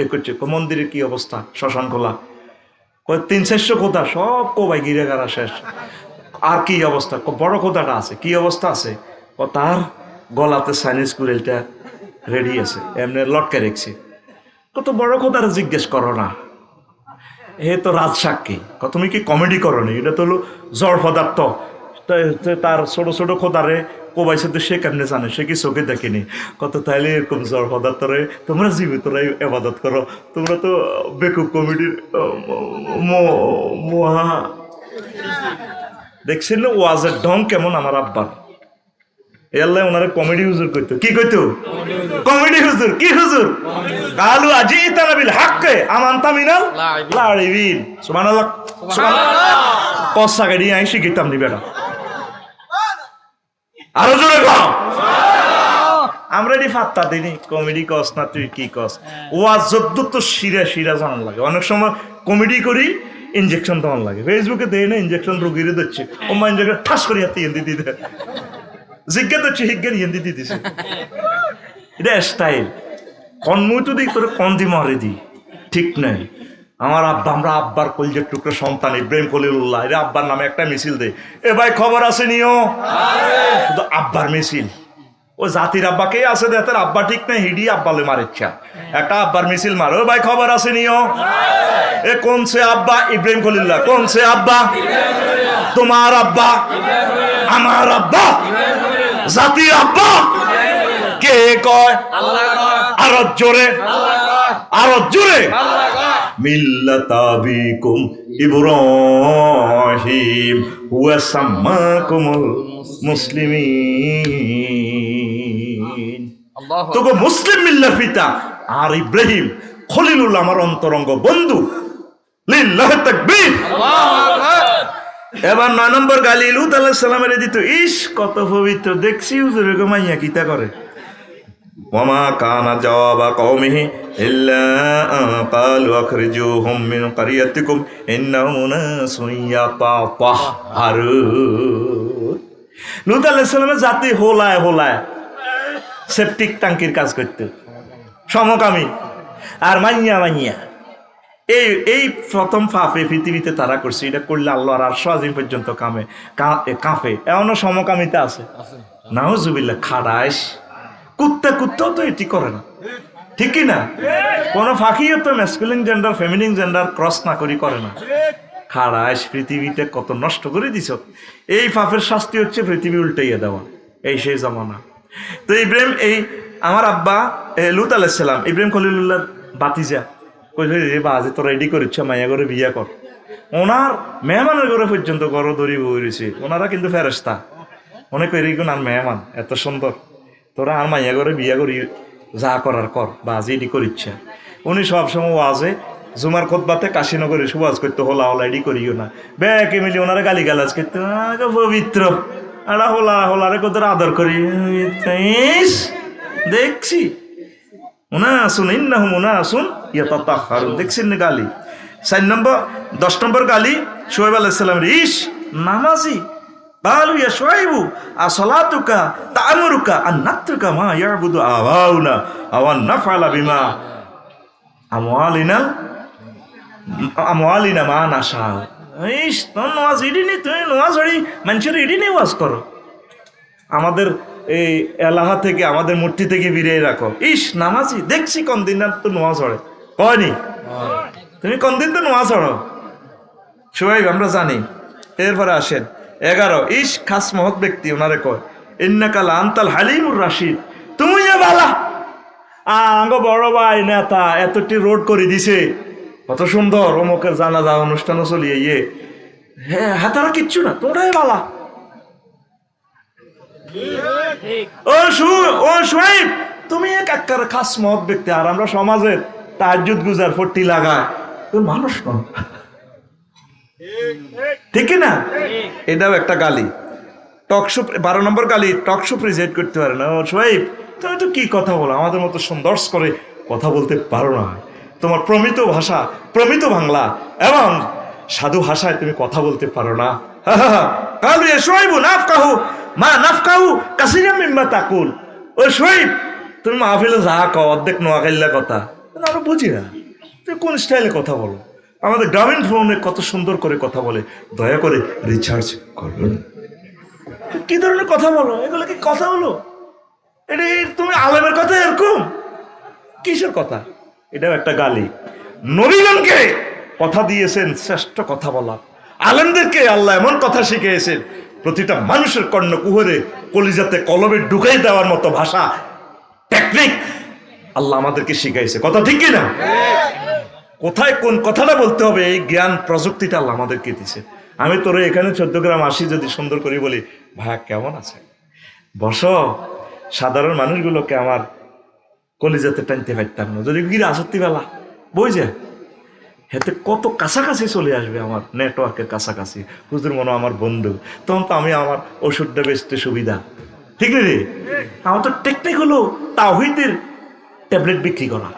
এ করছে মন্দিরের কি অবস্থা শ্মশান খোলা 300 খোদা সব কোবাই গিরে গাড়া শেষ আর কি অবস্থা বড় খোদাটা আছে কি অবস্থা আছে ও তার গলাতে চাইনিজ কুড়েলটা রেডি আছে এমনি লটকে রেখছি কত বড় খোদার জিজ্ঞেস করো না হে তো রাজ সাক্ষী তুমি কি কমেডি করো নি এটা তো হলো জড় পদার্থ তার ছোট ছোট খোদারে কোবাইছে তো সে কেমনে জানে, সে কি চোখে দেখেনি। কত তাইলে এরকম জ্বর পদার্থরে তোমরা জীবিতরাই এবাদত করো, তোমরা তো বেকুব কমিটির মহা। দেখছেন না ওয়াজের ঢং কেমন আমার আব্বার। আল্লাহ ওনারা কমেডি হুজুর কইতো, কি কইতো? কমেডি হুজুর। কি হুজুর? কালু আজিতানা বিল হাক্কে আমানতা মিনাল লাইবিন। সুবহানাল্লাহ সুবহানাল্লাহ। কসা গাড়ি আই শিখিতাম নি বেটা, আরো জোরে কও। আমরা এটি ফাত্তা দিনি, কমেডি কস না তুই কি কস। ওয়াজ যদ্দুর তো শিরা শিরা জানান লাগে। অনেক সময় কমেডি করি, ইনজেকশন দেওয়ার লাগে। ফেসবুকে দেয় না ইনজেকশন রোগীরে দিচ্ছে, ও মা ইনজেকশন ঠাস করে হাতে ইয়ে দিতে জিজ্ঞাত হচ্ছে হিজ্ঞান ইয়ে দিতে দিছে। এটা স্টাইল। কনমুই দিক তোর কন্দি মারে দি, ঠিক নাই। আমার আব্বা, আমরা আব্বার কলজের টুকরো সন্তান ইব্রাহিম খলিলুল্লাহ, এরা আব্বার নামে একটা মিছিল দেয়। এ ভাই খবর আছে নিও, শুধু আব্বার মিছিল। ও জাতির আব্বাকে আছে দেতের আব্বা ঠিক নাই, হিডি আব্বালে মারেচ্ছা একটা আব্বার মিছিল মারো। ও ভাই খবর আছে নিও। এ কোন সে আব্বা? ইব্রাহিম খলিলুল্লাহ। কোন সে আব্বা? তোমার আব্বা, আমার আব্বা, জাতির আব্বা। কে কয়? আরো জোরে, আরো জোরে। মিল্লাত আবিকুম ইব্রাহিম ওয়া সাম্মাকুমুল মুসলিমিন। তোকে মুসলিম মিল্লার পিতা আর ইব্রাহিম খলিলুল্লাহ আমার অন্তরঙ্গ বন্ধু। লিল্লাহি তাকবীর। এবার 9 নম্বর গালি লূত আলাইহিস সালামের দিত। ইস কত পবিত্র দেখছি হুজুরে গো মাইয়া কিতা করে। ওয়ামা কানা জাওয়াবা কওমিহি ইল্লা ক্বালু আখরিজুহুম মিন ক্বরিয়াতিকুম ইন্নাহুম উনাসুন ইয়াতাতাহহারুন। লূত আলাইহিস সালামের জাতি হোলায় হোলায় সেপটিক ট্যাঙ্কির কাজ করতে সমকামী আর মাইয়া মাইয়া। এই প্রথম ফাফে পৃথিবীতে তারা করছে। এটা করলে আল্লাহর আরশ আজিম পর্যন্ত কাঁপে। এমনও সমকামিতা আছে, নাউজুবিল্লাহ। খাড়াইশ কুত্তা কুত্তাও তো এটি করে না, ঠিক কি না? কোনো ফাঁকিও তো masculine gender feminine gender cross না করি করে না। খাড়াইশ পৃথিবীতে কত নষ্ট করে দিছ। এই ফাফের শাস্তি হচ্ছে পৃথিবী উল্টাইয়া দেওয়া। এই সেই জমানা। তো ইব্রাহিম, এই আমার আব্বা লূত আলাইহিস সালাম ইব্রাহিম খলিলুল্লাহর বাতিজা কইছে রে বাজে তো রেডি করেছ মাইয়া করে বিয়া কর। ওনার মেহমানের ঘরে পর্যন্ত গড় দড়ি বইছে। ওনারা কিন্তু ফেরেশতা। অনেক এরকম আর মেহমান এত সুন্দর, তোরা আর মাইয়া করে বিয়া করি, যা করার কর, বাজে এডি করিচ্ছা। উনি সবসময় ওয়াজে জুমার খুতবাতে কাশীনগরে ওয়াজ করতে হোলা হোলা এডি করিও না। ব্যাকে মিলি ওনারা গালি গালাজ করতে পবিত্র আড়া হোলা হোলারে কত আদর করি দেখছি। উনাসুন ইন্নাহুম উনাসুন ইয়াতাতাহহারুন। দেখছেন না গালি। 10 নম্বর গালি শুআয়ব আলাইহিস সালামের। ইস নামাজি কালু ইয়া শুআয়বু আসলাতুকা তা'মুরুকা আন নাতরুকা মা ইয়াবুদু আবাউনা আও আন নাফআলা বিমা আমওয়ালিনা মা নাশা। ইস তোর নামাজ ইডি নি, তুই নামাজ হড়ি মানুষের ইডি নি ওয়াজ করো। আমাদের এই এলাহা থেকে, আমাদের মূর্তি থেকে বিরিয়ে রাখো। ইস নামাজি দেখছি কোন দিন তো নামাজ পড়ে কয়নি, তুমি কোন দিন তো নামাজ পড়ো। শুআয়ব আমরা জানি। এরপরে আসেন 11। ইস খাস মহৎ ব্যক্তি, ওনারে কয় ইন্নাকা লাআনতাল হালিমুর রাশিদ। তুমি যে বালা আঙ্গ বড় ভাই নেতা এতটি রোড করে দিছে, কত সুন্দর অমুকের জানাজা অনুষ্ঠানও চলিয়ে ইয়ে। হ্যাঁ হাতারা কিচ্ছু না, তোমরাই বালা। ও শুআয়ব তুমি এক আক্কার খাস মহৎ ব্যক্তি, আর আমরা সমাজের তাহাজ্জুদ গুজার ফট্টি লাগায় তুমি মানুষ নও, ঠিক না? এটাও একটা গালি। টকশো 12 নম্বর গালি, টকশো প্রেজেন্ট করতে পারে না। ও শুআয়ব তুমি তো কি কথা বলো, আমাদের মতো সুন্দর করে কথা বলতে পারো না। তোমার প্রমিত ভাষা, প্রমিত বাংলা এবং সাধু ভাষায় তুমি কথা বলতে পারো না। কালু ইয়া শুআয়বু নাফকাহু মা নাফকাহু কাসীরাম মিম্মা তাকুল। ও শুআয়ব তুমি মাহফিলে যা কও অর্ধেক নোয়াখাইলা কথা, আমরা বুঝি না তুমি কোন স্টাইলে কথা বলো। আমাদের গ্রামীণ ফোনে কত সুন্দর করে কথা বলে, দয়া করে রিচার্জ করুন। কি ধরনের কথা বলো, এগুলো কি কথা বলো? এটা তুমি আলেমের কথা এরকম কিসের কথা? এটাও একটা গালি। নবীগণকে কথা দিয়েছেন শ্রেষ্ঠ কথা বলা, আলেমদেরকে আল্লাহ এমন কথা শিখিয়েছেন প্রতিটা মানুষের কর্ণকুহরে কলিজাতে কলবে ঢুকাই দেওয়ার মতো ভাষা টেকনিক আল্লাহ আমাদেরকে শিখাইছে। কথা ঠিক কিনা? কোথায় কোন কথাটা বলতে হবে এই জ্ঞান প্রযুক্তিটা আল্লাহ আমাদেরকে দিছে। আমি তোরে এখানে 14 গ্রাম আসি যদি সুন্দর করে বলি, ভাইয়া কেমন আছে, বসো, সাধারণ মানুষগুলোকে আমার কলিজাতে টানতে পারতাম না। যদি গিরে আসত্তি বেলা বই যায় হেতে কত কাছাকাছি চলে আসবে, আমার নেটওয়ার্কের কাছাকাছি, হুজুর মনে আমার বন্ধু, তখন তো আমি আমার ওষুধটা বেচতে সুবিধা, ঠিক রে? আমার তো টেকনিক হলো তাওহীদের ট্যাবলেট বিক্রি করা,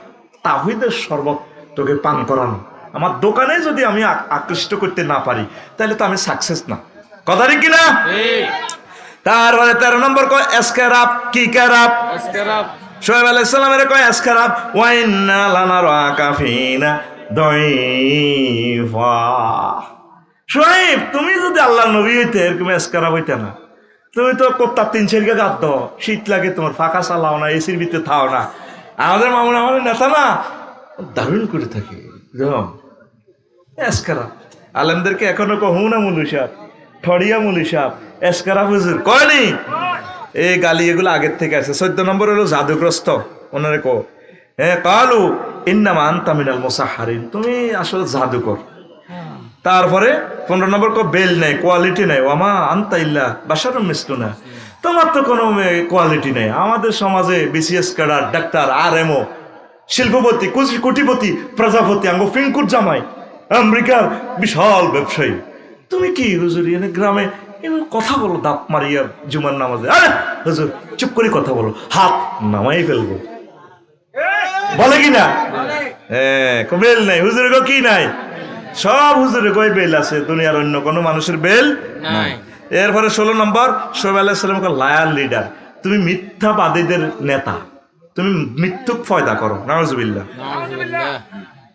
তাওহীদের শরবত তোকে পান করানো। আমার দোকানে যদি আমি আকৃষ্ট করতে না পারি তাহলে তো আমি সাকসেস না। কথা ঠিক কিনা? তারপরে 13 নম্বর কয় এসকেরাপ। কি কেরাপ? শোয়েব আলাইহিস সালামের কয় এসকেরাপ ওয়াইন্না লানারাকা ফিনা দাইফা। শোয়েব তুমি যদি আল্লাহর নবী হইতে এরকম এসকেরাপ হইতে না, তুমি তো কোত্তা 3 সেরকে গাদ দাও, শীত লাগে তোমার, ফাঁকা চালাও না, এসির ভিতরে থাও না। আমাদের মামুন আমাদের নেতা না দারুণ করে থাকে এসকেরাপ। আলেমদেরকে এখনো কহু না মুলু সাহেব, ঠড়িয়া মুলু সাহেব, এসকেরাপ হুজুর কয়নি। এই গালি এগুলো আগের থেকে আছে। 14 নম্বর হলো জাদুগ্রস্ত। ওনারে কো হ্যাঁ কালু ইন্নামা আনতা মিনাল মুসাহহারিন, তুমি আসলে জাদুকর। তারপরে 15 নম্বর কো বেল নেই, কোয়ালিটি নেই, ওমা আনতা ইল্লা বাশারুম মিসলুনা, তোমার তো কোনো কোয়ালিটি নেই। আমাদের সমাজে বিসিএস ক্যাডার, ডাক্তার, আরএমও, শিল্পপতি, কোটিপতি, প্রজাপতি, আঙ্গো ফিঙ্কুর জামাই, আমেরিকার বিশাল ব্যবসায়ী, তুমি কি হুজুর এনে গ্রামে এমন কথা বলো দাপ মারিয়া জুমার নামাজে? আরে হুজুর চুপ করে কথা বলো, হাত নামাই ফেলবো, বলে কি না? হ্যাঁ বেল নাই হুজুরের কি নাই? সব হুজুরের কই বেল আছে, দুনিয়ার অন্য কোনো মানুষের বেল নাই। এরপরে 16 নম্বর শোয়েব আলাইহিস সালাম লায়ার লিডার, তুমি মিথ্যাবাদীদের নেতা, তুমি মিথ্যুক ফয়দা করো। নাউজুবিল্লাহ।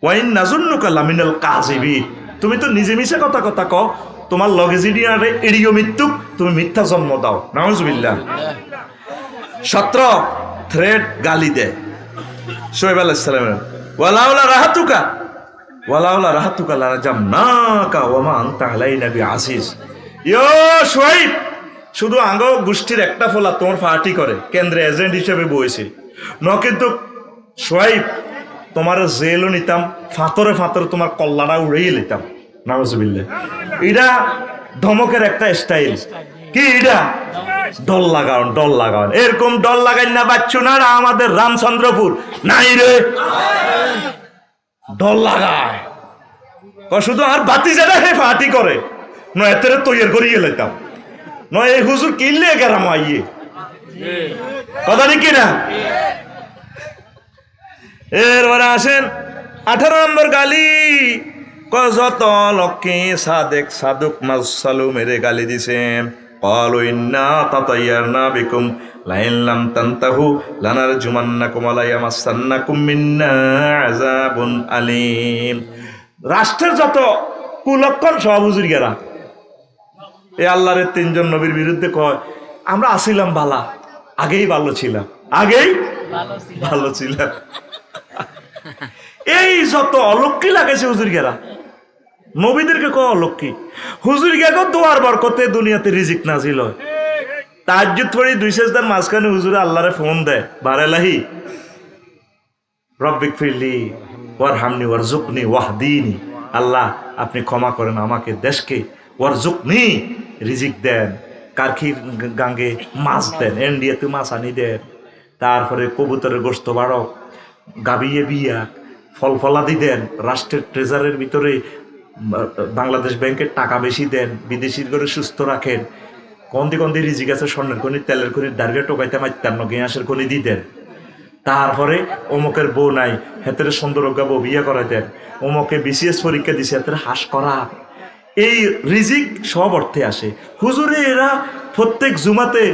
ওয়াইন নাজুন্নুকা লামিনাল কাযিবিন, তুমি তো নিজে মিছে কথা কও, তোমার লগে যিনি আরে এড়িও মিথ্যুক, তুমি মিথ্যা জন্ম দাও। নাউজুবিল্লাহ। 17 থ্রেড গালি দেয় শোয়েব আলাইহিস সালামের, ওয়ালাউলা রাহাতুকা লারাজামনাকা ওয়া মা আনতা আলাইনা বিআসিস। ইয়ো শোয়েব, শুধু আঙ্গ গোষ্ঠীর একটা ফলা তোমার পার্টি করে, কেন্দ্রে এজেন্ট হিসেবে বইছে ন, কিন্তু শোয়েব তোমার জেলও নিতাম, ফাতরে তোমার কল্লাটা উড়িয়ে নিতাম। নাউজুবিল্লাহ। এটা ধমকের একটা স্টাইল। কি এটা? ডল লাগান। এরকম ডল লাগাই না বাচ্চু না আমাদের রামচন্দ্রপুর নাই রে, ডল লাগায় শুধু আর বাতি যারা হে ফাটি করে নয় এতে তৈরি করিয়ে লেতাম নয় এই হুজুর কিনলে গেরাম আইয়ে। কথা নাকি না? এরপরে আসেন 18 নম্বর গালি, যত লক্ষ্মী সাদুক মাসালু মেরে গালি দিছেন। ক্বালু ইন্না তাতায়্যারনা বিকুম লাইন লাম তানতাহু লানারজুমান্নাকুম ওয়া লায়ামাসান্নাকুম মিন্না আযাবুন আলীম। রাষ্ট্রের যত কুলক্ষণ সব হুজুর গেরা এই আল্লাহর 3 জন নবীর বিরুদ্ধে কয় আমরা আসিলাম ভালা, আগেই ভালো ছিলাম। এই যত অলক্ষী লাগাইছে হুজুর গেরা, নবীদেরকে কয় অলক্ষী। হুজুর গেগো দোয়ার বরকতে দুনিয়াতে রিজিক নাজিল হয়। তাহাজ্জুদ পড়ি 2 সেজদার মাঝখানে হুজুরে আল্লাহরে ফোন দেয়, বারেলাহি রব্বিক ফিরলি ওয়ারহামনি ওয়ারজুকনি ওয়াহদিনি, আল্লাহ আপনি ক্ষমা করেন আমাকে দেশকে, ওয়ারজুকনি রিজিক দেন, কারখির গাঙ্গে মাছ দেন, ইন্ডিয়াতে মাছ আনি দেন, তারপরে কবুতরের গোশত বাড়ো, গাবিয়ে বিয়া, ফল ফলাদি দেন, রাষ্ট্রের ট্রেজারের ভিতরে বাংলাদেশ ব্যাংকের টাকা বেশি দেন, বিদেশির করে সুস্থ রাখেন, কন্দি রিজিক আছে, স্বর্ণের খনি, তেলের খনি, দাঁড়িয়ে টোকাইতে মারতাম না, গ্যাসের খনি দিয়ে দেন। তারপরে অমুকের বউ নাই, হেতের সুন্দর বউ বিয়ে করাই দেন, অমুকে বিসিএস পরীক্ষা দিছে, হেতের হাস করা। এই রিজিক সব অর্থে আসে। হুজুরে এরা প্রত্যেক জুমাতে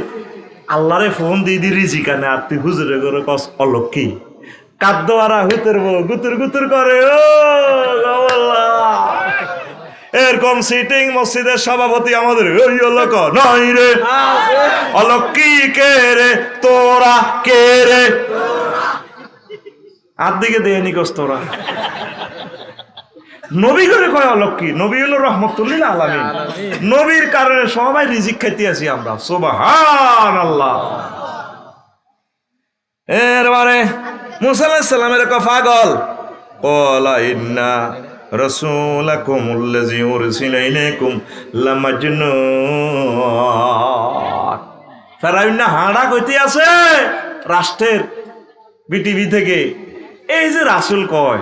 আল্লাহরে ফোন দিয়ে রিজিক আনে, আর তুই হুজুরে করে কস অলক্ষী। কাদ্দোয়ারা হুতের বউ গুতুর করে, ও এরকম সিটিং মসজিদের সভাপতি আমাদের ওই অলক নয় রে, অলক্ষী কে রে তোরা, কে রে আর দিকে দেয়নি কস তোরা। নবী করে কয় অলক্ষী, নবী হলো রহমতুল্লিল আলামিন। নবীর কারণে সবাই রিজিক খাইতে আছি আমরা, সুবহানাল্লাহ। এরবারে মুসা আলাইহিস সালামের কয় পাগল, ক্বালা ইন্না রাসূলাকুমুল্লাযী উরসিলা ইলাইকুম লামাজনুন। ফেরাউন না হাঁড়া কইতে আছে রাষ্ট্রের বিটিভি থেকে, এই যে রাসূল কয়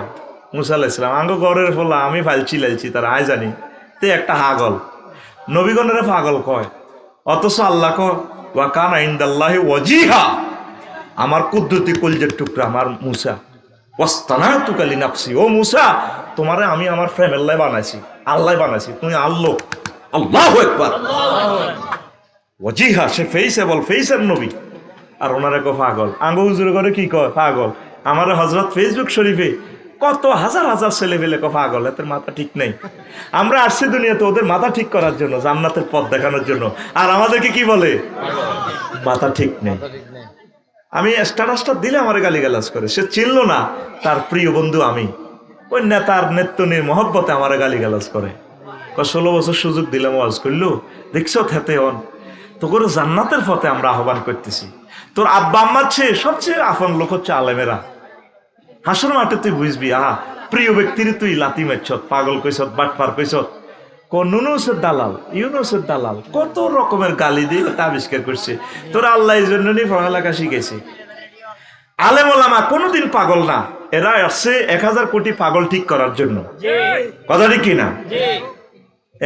মুসা আলাইহিস সালাম আঙ্গ ঘরের ফলা আমি ফালছি লাইছি তার আয় জানি, তে একটা হাগল নবীগণের পাগল কয়, অথচ আল্লাহ কয় ওয়া কানা ইনদাল্লাহি ওয়াজিহা, আমার কুদরতি কলজের টুকরা আমার মুসা, ওয়াস্তানাতুকা লিনাফসি, ও মুসা তোমারে আমি আমার ফ্রেমের লাই বানাইছি, আল্লাহ বানাইছি, তুমি আল্লাহ। আল্লাহু আকবার। ওয়াজিহা, সে ফেইসেবল, ফেইসের নবী। আর ওনারে কো পাগল, আঙ্গ হুজুর করে কি কয় পাগল। আমার হযরত ফেসবুক শরীফে কত হাজার হাজার ছেলে পেলে কো পাগল, এদের মাথা ঠিক নেই। আমরা আসছি দুনিয়াতে ওদের মাথা ঠিক করার জন্য, জান্নাতের পথ দেখানোর জন্য, আর আমাদেরকে কি বলে মাথা ঠিক নেই। আমি স্ট্যাটাসটা দিলে আমার গালিগালাজ করে, সে চিনল না তার প্রিয় বন্ধু আমি, ওই নেতার নেত্তনির মহব্বতে আমার গালিগালাজ করে। 16 বছর সুযোগ দিলাম, ওয়াজ করলো, দেখছো খেতে অন তো করে জান্নাতের পথে আমরা আহ্বান করতেছি। তোর আব্বা আম্মার চেয়ে সবচেয়ে আপন লোক হচ্ছে আলেমেরা। হাসর মাঠে তুই বুঝবি, আহা প্রিয় ব্যক্তির তুই লাথি মারছত, পাগল কইছত, বাটপার কইছত, নুনুসের দালাল, ইউনুসের দালাল, কত রকমের গালি দিয়ে তা আবিষ্কার করছে। তোরা আল্লাহ এই জন্য নিয়ে পড়ালেখা শিখেছে। আলেম ওলামা কোনোদিন পাগল না, এরা আসছে 1000 কোটি পাগল ঠিক করার জন্য। কথা ঠিক কিনা?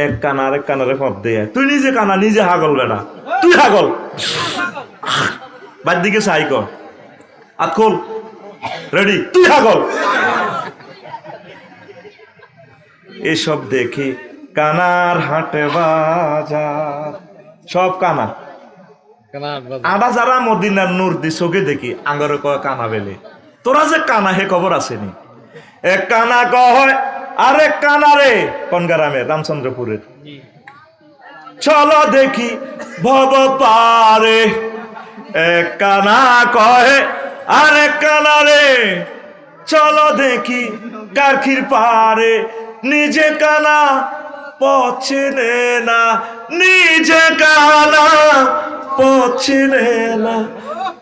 এক কানা আরেক কানারে ফপ দেয়, তুই নিজে কানা, নিজে হাগল বেড়া, তুই হাগল, বাদ দিকে সাই কর, আতখোল রেডি, তুই হাগল। এসব দেখি কানার হাটে বাজার, সব কানা আডা যারা মদিনার নূর দি চোখে দেখি আঙ্গরে কয় কানা বেলে। তোরা যে কানা হে খবর আসেনি? এক কানা কয় আরেক কানা রে, কোন গ্রামের? রামচন্দ্রপুরের। চলো দেখি ভব পারে, এক কানা কয় আরেক কানা রে, চলো দেখি কারখির পারে। নিজে কানা পচিনে না, নিজে কানা পচিনে না,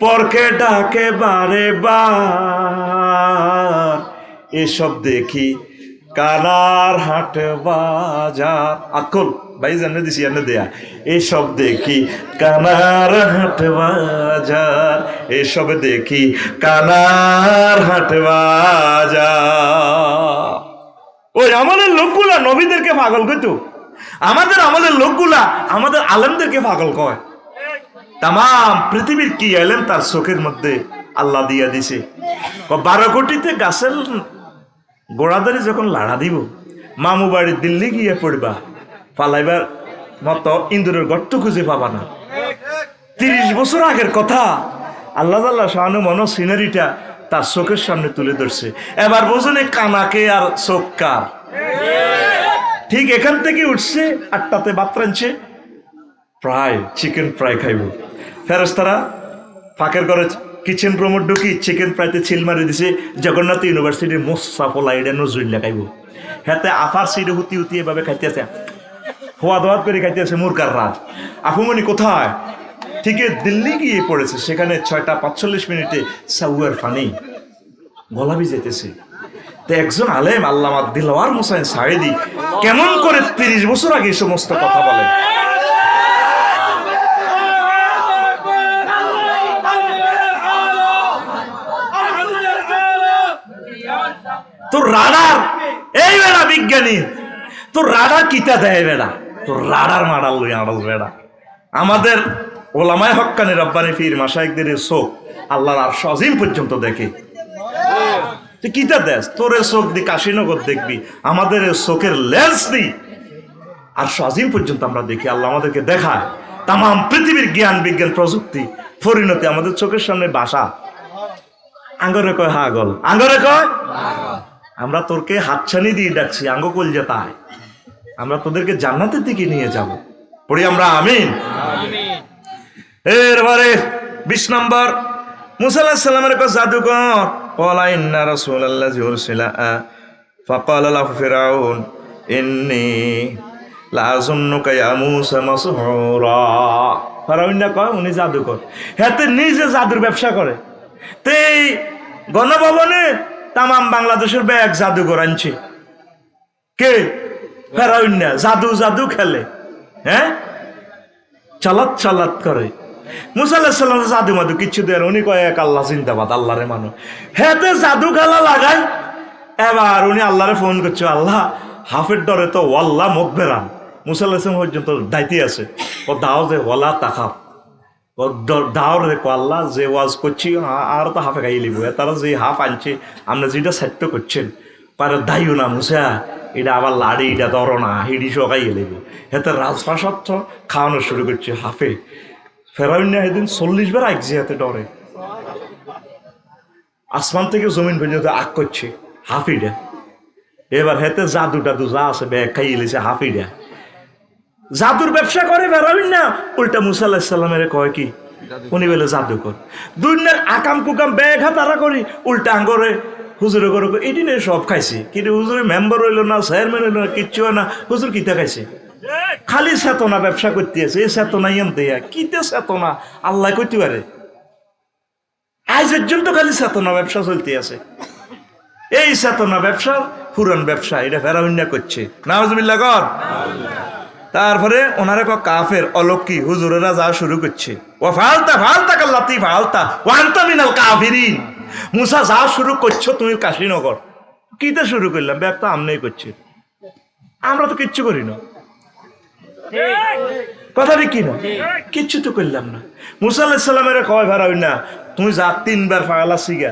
পরকে ডাকে বারে বার। এসব দেখি কানার হাট বাজার, আকুল ভাই জানে দিছি এনে দেয়া। এসব দেখি কানার হাট বাজার, এসব দেখি কানার হাট বাজার। ওই আমাদের লোকগুলা নবীদেরকে পাগল কইতো, আমাদের লোকগুলা আমাদের আলেমদেরকে পাগল কয়। তাম পৃথিবীর কি এলেম তার চোখের মধ্যে আল্লাহ দিয়া দিছে। 12 কোটিতে গাছের গোড়াদারি যখন লাড়া দিব, মামু বাড়ি দিল্লি গিয়ে পড়বা, পালাইবার মতো ইন্দুরের গর্ত খুঁজে পাবা না। 30 বছর আগের কথা আল্লাহ তাআলা শাহানু মনো সিনারিটা তার চোখের সামনে তুলে ধরছে। এবার বোঝেন কানাকে আর চোখ কার। ঠিক এখান থেকে উঠছে 8টাতে ভাত রাঁধছে, প্রায় চিকেন ফ্রাই খাইব। ফেরেশতারা ফাঁকের ঘরে কিচেন প্রমোট ঢুকি চিকেন ফ্রাইতে ছিল মারি দিছে। জগন্নাথ ইউনিভার্সিটির মোসাফলা এটা নজরুল্লাহ খাইব। হাতে আফার সিটে হুতি হুতি এভাবে খাইতে আছে, হওয়া দোয়াত করে খাইতে আছে মুরকার রাত। আফুমনি কোথায়? ঠিক দিল্লি গিয়ে পড়েছে, সেখানে 6টা 45 মিনিটে সাউয়ার ফানি গলা ভিজাইতেছে। তো একজন আলেম আল্লামা দিলওয়ার হোসাইন সাঈদী কেমন করে 30 বছর আগে এই সমস্ত কথা বলেন। তোর রাডার এই বেড়া বিজ্ঞানী, তোর রাডার কিতা দেয় বেড়া, তোর রাডার মাডাল লই আড়াল বেড়া। আমাদের ওলামায়ে হক্কানি রব্বানি পীর মাশায়েখদের চোখ আল্লাহর আরশ আজিম পর্যন্ত দেখে। তুই কিতা দেশ? তোর চোখ দি কাশীনগর দেখবি, আমাদের চোখের লেন্স দি আরশ আজিম পর্যন্ত আমরা দেখি। আল্লাহ আমাদেরকে দেখায় তাম পৃথিবীর জ্ঞান বিজ্ঞান প্রযুক্তি পরিণতি আমাদের চোখের সামনে বাসা। আঙ্গরে কয় হাগল, আঙ্গরে কয় আমরা তোরকে হাতছানি দিয়ে ডাকছি, আঙ্গ কলজা তাই আমরা তোদেরকে জান্নাতের দিকে নিয়ে যাব। পড়ি আমরা আমিন। এরপরে 20 নম্বর মুসা আলাইহিস সালামের কয় জাদুকর ক্বালা ইন্না রাসূলাল্লাযী উরসিলা ফাকালা লাহু ফিরআউন ইন্নী লাযুন্নুকা ইয়া মূসা মাসহুরা। ফিরআউন না কয় উনি জাদুকর, হেতে নিজে জাদুর ব্যবসা করে। তেই গণভবনে তামাম বাংলাদেশের ব্যাগ জাদুকর আনছে কে? ফিরআউন না। জাদু জাদু খেলে, হ্যাঁ, চালাত চালাত করে। মুসা আলাইহিস সালাম জাদু মাদু কিচ্ছু দেন, উনি কয় এক আল্লাহ জিন্দাবাদ, আল্লাহরে মানো। হেতে জাদু খেলা লাগায়। এবার উনি আল্লাহরে ফোন করছে, আল্লাহ হাফের ডরে তো ওয়াল্লাহ মুখ বেরান। মুসা আলাইহিস সালাম পর্যন্ত দায়িত্বে আছে, ও দাও যে ওয়ালা তাকাব, ও দাও রে কো আল্লাহ যে ওয়াজ করছি আর তো হাফে খাই লিব, তারা যে হাফ আনছে আমরা যেটা সাহিত্য করছেন পারে দাইও না মুসা, এটা আবার লাড়ি, এটা ধরো না, হিডি সকাই লিব। হেতে রাজপ্রাসাদ খাওয়ানো শুরু করছে হাফে। ফেরাউন না এদিন 40 বার আঁকছে হাতে ডরে, আসমান থেকে জমিন পর্যন্ত আঁক করছে হাফিডা। এবার হেতে জাদু টাদু যা আছে ব্যাগ খাইয়ে লিছে হাফিডা। জাদুর ব্যবসা করে ফেরাউন না, উল্টা মুসা আলাইহিস সালামের কয় কি উনি বলে জাদুকর। দুনিয়ার আকাম কুকাম ব্যাগ হাতারা করি, উল্টা আঙ্গরে হুজুরে করে এটি নিয়ে সব খাইছে, কিন্তু হুজুরে মেম্বার হইলো না, চেয়ারম্যান হইলো না, কিচ্ছু হয় না, হুজুর কিতা খাইছে? খালি চেতনা ব্যবসা করতে আছে। এই চেতনাই আনতে কিতে চেতনা আল্লাহ করতে পারে? আজ পর্যন্ত খালি চেতনা ব্যবসা চলতে আছে। এই চেতনা ব্যবসা পুরান ব্যবসা, এটা ফেরাউন না করছে। নাউজুবিল্লাহ কর। তারপরে ওনারা কাফের অলক্ষী হুজুরেরা যা শুরু করছে, ও ফালতা ফালতা কাল্লাতি ফালতা ওয়ান্তা মিনাল কাফিরিন। মুসা যা শুরু করছো তুমি কাশীনগর, কিতে শুরু করলাম? ব্যাপারটা আমনেই করছে, আমরা তো কিচ্ছু করি না। কথা ঠিক কিনা? কিচ্ছু তো করলাম না। মুসা আলাইহিস সালামের কয় ফেরাউন না, তুমি যা 3 বার ফালা সিগা,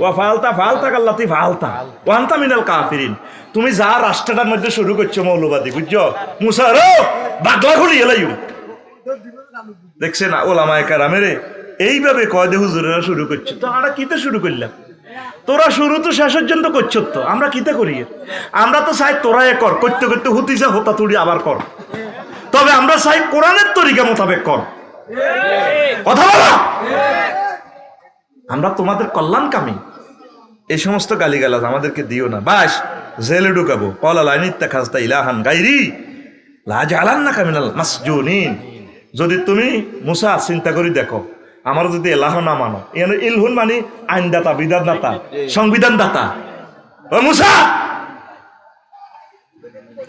ও ফালতা ফালতা কাল্লাতি ফালতা ওয়ান্তা মিনাল কাফিরিন। তুমি যা রাষ্ট্রটার মধ্যে শুরু করছো মৌলবাদী, বুঝছো? মুসা রো বাগলা খুলি এলাইও দেখছে না ওলামায়ে কেরামের এইভাবে কয় দে হুজুরেরা শুরু করছে। তো আমরা কিতে শুরু করলাম? তোরা শুরু তো শেষ পর্যন্ত করছো, তো আমরা কিতে করি? আমরা তো চাই তোরা কর, করতে করতে হুতি যা হতা তুড়ি আবার কর। তবে আমরা চাই কোরআনের তরিকা মোতাবেক কর। কথা বলো, আমরা তোমাদের কল্যাণকামী। এই সমস্ত গালিগালাজ আমাদেরকে দিও না, বাস জেলে ঢুকাবো। কলা লাইনিত্তা খাস্তা ইলাহান গাইরি লাজালান্নাকা মিনাল মাসজুনিন। যদি তুমি মুসা চিন্তা করি দেখো, আমার যদি এলাহ না মানো, এখানে ইলহুন মানে আইনদাতা, বিধানদাতা, সংবিধানদাতা। ও মুসা,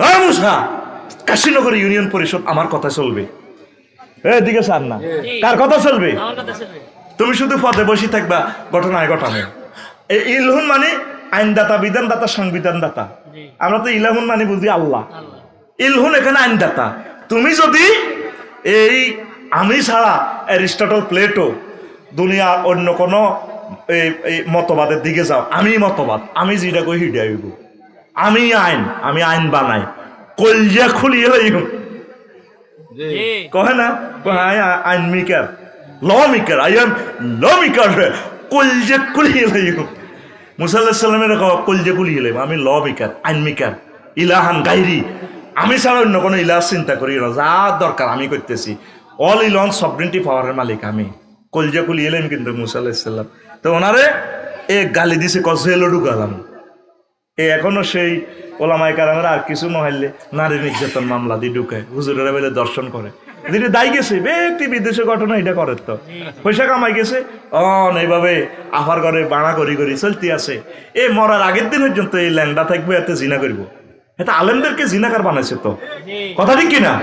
ও মুসা, কাশীনগর ইউনিয়ন পরিষদ আমার কথা চলবে। এদিকে স্যার না, কার কথা চলবে? তুমি শুধু পদে বসে থাকবা, ঘটনায় ঘটানো। এই ইলহুন মানে আইনদাতা, বিধানদাতা, সংবিধানদাতা। আমরা তো ইলাহুন মানে বুঝি আল্লাহ, ইলহুন এখানে আইনদাতা। তুমি যদি এই আমি ছাড়া অ্যারিস্টটল, প্লেটো, দুনিয়ার অন্য কোনো এই মতবাদের দিকে যাও, আমি মতবাদ, আমি যেটা কই হিডা হইব, আমি আইন বানাই, কলজা খুলিয়ে লইব। কহে না আইন maker, law maker, I am law maker, কলজা খুলিয়ে লইব। মুসা আলাইহিস সালামের কলজা খুলিয়ে লইব, আমি ল মেকার, আইন মেকার, ইলাহান গাইরি, আমি ছাড়া অন্য কোনো ইলাহ চিন্তা করি না, যা দরকার আমি করতেছি। অল ইলন সভরেন্টি পাওয়ারের মালিক আমি। কলজা খুলিয়ে এলাম কিন্তু মুসা আলাইহিস সালাম। তো ওনারে এ গালি দিছে, জেলে ঢুকালাম। এখনো সেই ওলামায়ে কেরামের আর কিছু মহল্লে নারী নির্যাতন মামলা দিয়ে ঢুকায়, হুজুরেরা বেলে দর্শন করে। যদি দায়ী গেছে ব্যক্তি বিদেশে ঘটনা, এটা করে তো পয়সা কামাই গেছে, এইভাবে আফার করে বাড়া করি করি চলতে আছে। এ মরার আগের দিন পর্যন্ত এই ল্যাংডা থাকবে, এতে জিনা করব। এটা আলেমদেরকে জিনাকার বানাইছে তো, কথা ঠিক কিনা?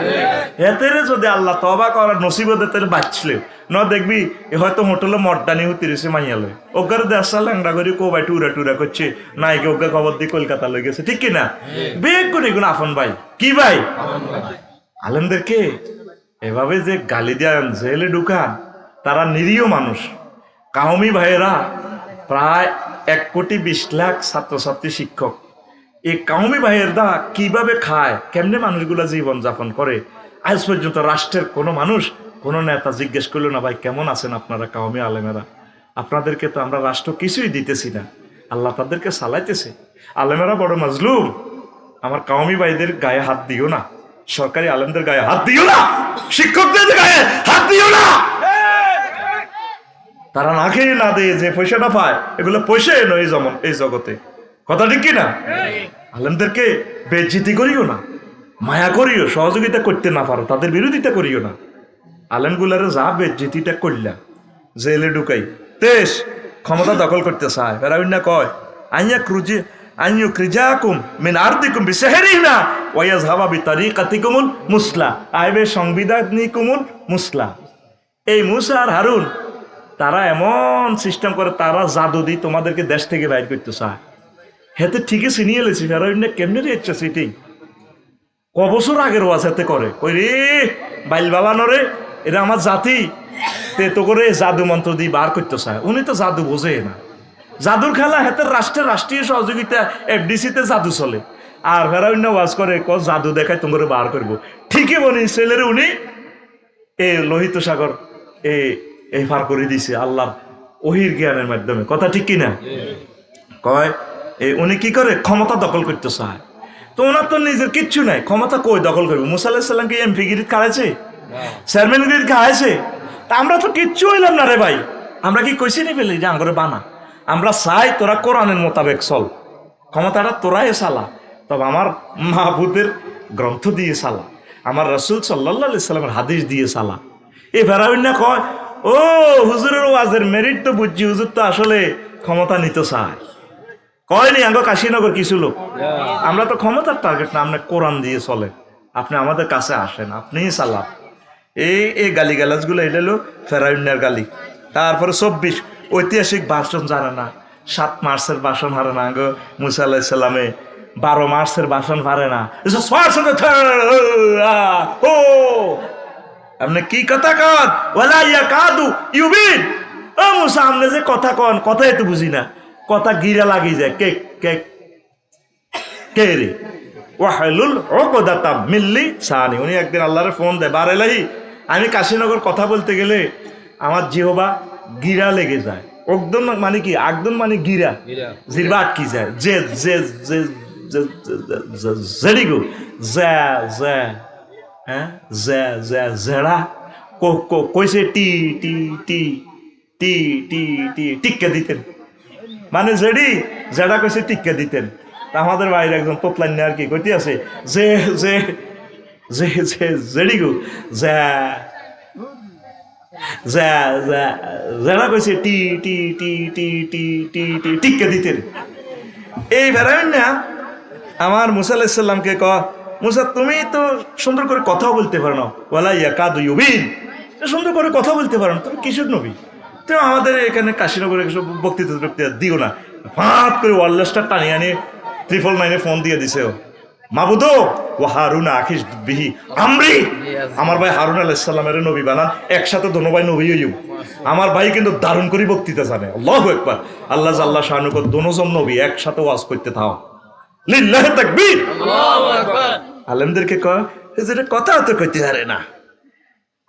এতে যদি আল্লাহ তবা করার নসিবত এতে বাঁচলে ন দেখবি হয়তো হোটেলে মর্দানি তিরিশে মাইয়ালে ওগার দেশা ল্যাংডা করে কোবাই টুরা টুরা করছে, নাইকে ওকে খবর দিয়ে কলকাতা লয়ে গেছে, ঠিক কিনা? বেগ করে এগুলো আফন ভাই, কি ভাই? আলেমদেরকে এভাবে যে গালি দেন, জেলে ঢুকান, তারা নিরীহ মানুষ। কাউমি ভাইয়েরা প্রায় 1,20,00,000 ছাত্রছাত্রী, শিক্ষক। এই কাউমি ভাইয়ের দা কিভাবে খায়, কেমনে মানুষগুলা জীবন যাপন করে, আজ পর্যন্ত রাষ্ট্রের কোনো মানুষ, কোনো নেতা জিজ্ঞেস করলো না, ভাই কেমন আছেন আপনারা কাউমি আলেমেরা? আপনাদেরকে তো আমরা রাষ্ট্র কিছুই দিতেছি না, আল্লাহ তাদেরকে চালাইতেছে। আলেমেরা বড় মাজলুম, আমার কাউমি ভাইদের গায়ে হাত দিও না, সরকারি আলেমদের গায়ে হাত দিও না, শিক্ষকদের গায়ে হাত দিও না। তারা না খেয়ে না দিয়ে যে পয়সাটা পায়, এগুলো পয়সা নয় এই জগতে। কথা ঠিক কিনা? আলেমদেরকে বেজ্জিতি করিও না, মায়া করিও, সহযোগিতা করতে না পারো তাদের বিরোধিতা করিও না। আলেমগুলারে যা বেজ্জিতিটা করলা, জেলে ঢুকাই তেস ক্ষমতা দখল করতে চায়, ফেরাউন কয় আইয়া ক্রিজাকুম মিন আরদিকুম বিসাহরিনা ওয়া ইয়াযহাবা বিতারিকাতিকুমুল মুসলা, আইবে সংবিধানিকুমুল মুসলা। এই মুসা আর হারুন তারা এমন সিস্টেম করে, তারা জাদু দিয়ে তোমাদেরকে দেশ থেকে বাইর করতে চায়। হেতে ঠিকই চিনিয়ে এলেছি ফেরাউন কেমনে রেচ্ছে সিটিং কবছর আগের ওয়াজ হাতে করে, কই রে বাইল বাবানো রে, এরা আমার জাতি, তে তো করে জাদু মন্ত্র দিয়ে বার করতে চায়। উনি তো জাদু বোঝে না, জাদুর খেলা হেতের রাষ্ট্রীয় সহযোগিতা এফডিসিতে জাদু চলে, আর ফেরাউন ওয়াজ করে জাদু দেখায় তোমার বার করবো। ঠিকই বলি ছেলের উনি এ লোহিত সাগর এই পার করে দিছে আল্লাহর ওহির জ্ঞানের মাধ্যমে। কথা ঠিক কিনা? কয় উনি কি করে ক্ষমতা দখল করতে চায়। তো ওনার তো নিজের কিচ্ছু নাই, ক্ষমতা কই দখল করবে? মুসা আলাইহিস সালাম কি এমপি গিরি খাওয়াইছে, চেয়ারম্যান গিরি খাওয়াইছে? তা আমরা তো কিচ্ছু হইলাম না রে ভাই। আমরা কি কইছি নি ফেলি যে আঙ্গরে বানা? আমরা চাই তোরা কোরআনের মোতাবেক চল, ক্ষমতাটা তোরাই চালা, তবে আমার মাহবুদের গ্রন্থ দিয়ে চালা, আমার রাসূল সাল্লাল্লাহু আলাইহি সাল্লামের হাদিস দিয়ে চালা। এই ফেরাউন কয় ও হুজুরের ওয়াজের মেরিট তো বুঝছি, হুজুর তো আসলে ক্ষমতা নিতে চায়। কয়নি আঙ্গ কাশীনগর কিছু লোক, আমরা তো ক্ষমতার টার্গেট না, আমরা কোরআন দিয়ে চলে, আপনি আমাদের কাছে আসেন, আপনিই চালান। এই গালি গালাজগুলো এটা হলো ফেরাউনের গালি। তারপরে 24 ঐতিহাসিক ভাষণ জানে না, 7 মার্চের ভাষণ হারে না গো মুসা আলাইহিস সালামে, 12 মার্চের ভাষণ পারে না। আপনি কি কথা কন? ওয়ালা ইয়াকাদু ইউবিন। ও মুসা আপনি যে কথা কন, কথাই তো বুঝি না, কথা গিরা লাগি যায়। কে কে কে রে? ওয়াহলুল উকদাতাম মিন লিসানি। উনি একদিন আল্লাহরে ফোন দেয়, বারেলাহি আমি কাশীনগর কথা বলতে গেলে আমার জিহবা গিরা লেগে যায়। একদম মানে কি, একদম মানে গিরা, জিরবা আটকি যায়। যে যে যে জেডিগো জে জে হ্যাঁ জে জে জেড়া কইছে টি টি টি টি টি টি টিক্কা দিতেন, মানে জেডি জেডা কইছে টিক্কা দিতেন। আমাদের বাইরে একজন তোতলান আর কি কইতে আছে যে যে যে যে জেডিগো জে জে জে জেডা কইছে টি টি টি টি টি টি টি টিক্কা দিতেন। এই ফেরাউন না আমার মুসা আলাইহিস সালামকে কয়, মুসা তুমি তো সুন্দর করে কথা বলতে পারো না, ওয়ালা ইয়াকাদু ইউবিন, সুন্দর করে কথা বলতে পারো না, তুমি কিশোর নবী, তুমি আমাদের এখানে কাশীনগরে সব বক্তৃতা দিও না। ফাঁত করে ওয়ারলেসটা টানিয়ে আনিয়ে 999 ফোন দিয়ে দিছে, মাবুদ ও হারুন আখিস বিহি আমরি, আমার ভাই হারুন আলাইহিস সালামের নবী বানান, একসাথে দোনো ভাই নবী হইও। আমার ভাই কিন্তু দারুণ করে বক্তৃতা জানে, আল্লাহু আকবার, আল্লাহ জাল্লা শানু কর দোনোজন নবী একসাথে ওয়াজ করতে থাও, লিল্লাহি তাকবীর, আল্লাহু আকবার। আলেমদেরকে কয় যেটা কথা তো কইতে পারে না।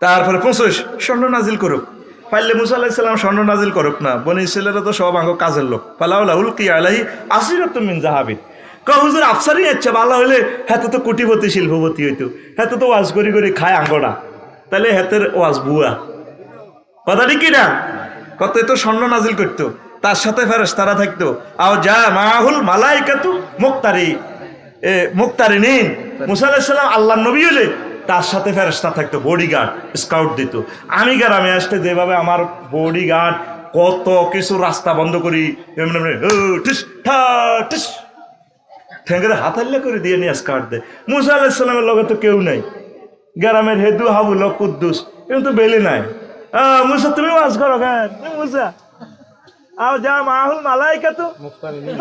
তারপরে 25 স্বর্ণ নাজিল করুক, পাইলে মুসা আলাইহিস সালাম স্বর্ণ নাজিল করুক না, বনি ইসরাইলেরা তো সব আঙ্গ কাজের লোক, ফালাউলা উলকি আলাইহি আসিরাতুম মিন যাহাবিন। কয় হুজুর আফসারি আচ্ছা ভালো হইলে হেতে তো কোটিপতি শিল্পপতি হইতো, হেতে তো ওয়াজ করি করে খায় আঙ্গটা, তাহলে হেতের ওয়াজ বুয়া। কথা ঠিক কিনা? কত তো স্বর্ণ নাজিল করতো, তার সাথে ফেরেশতারা থাকতো, আও যা মাহুল মালাইকাতু মুক্তারিনিন। মুসা আলাইহিস সালাম আল্লাহর নবী হলে তার সাথে ফেরেশতা থাকতো, বডিগার্ড স্কাউট দিত। আমি গ্রামে আসতে যেভাবে আমার বডিগার্ড কত কিছু রাস্তা বন্ধ করি, ঠেঙ্গরে হাত হাল্লা করে দিয়ে নিয়ে স্কাউট দেয়। মুসা আলাইহিস সালামের লগে তো কেউ নাই, গ্রামের হেদু হাবুল কুদ্দুস কিন্তু বেলে নাই। মুসা তুমি ওয়াজ করো কেন? মুসা আও যা মাহুল মালাইকাতু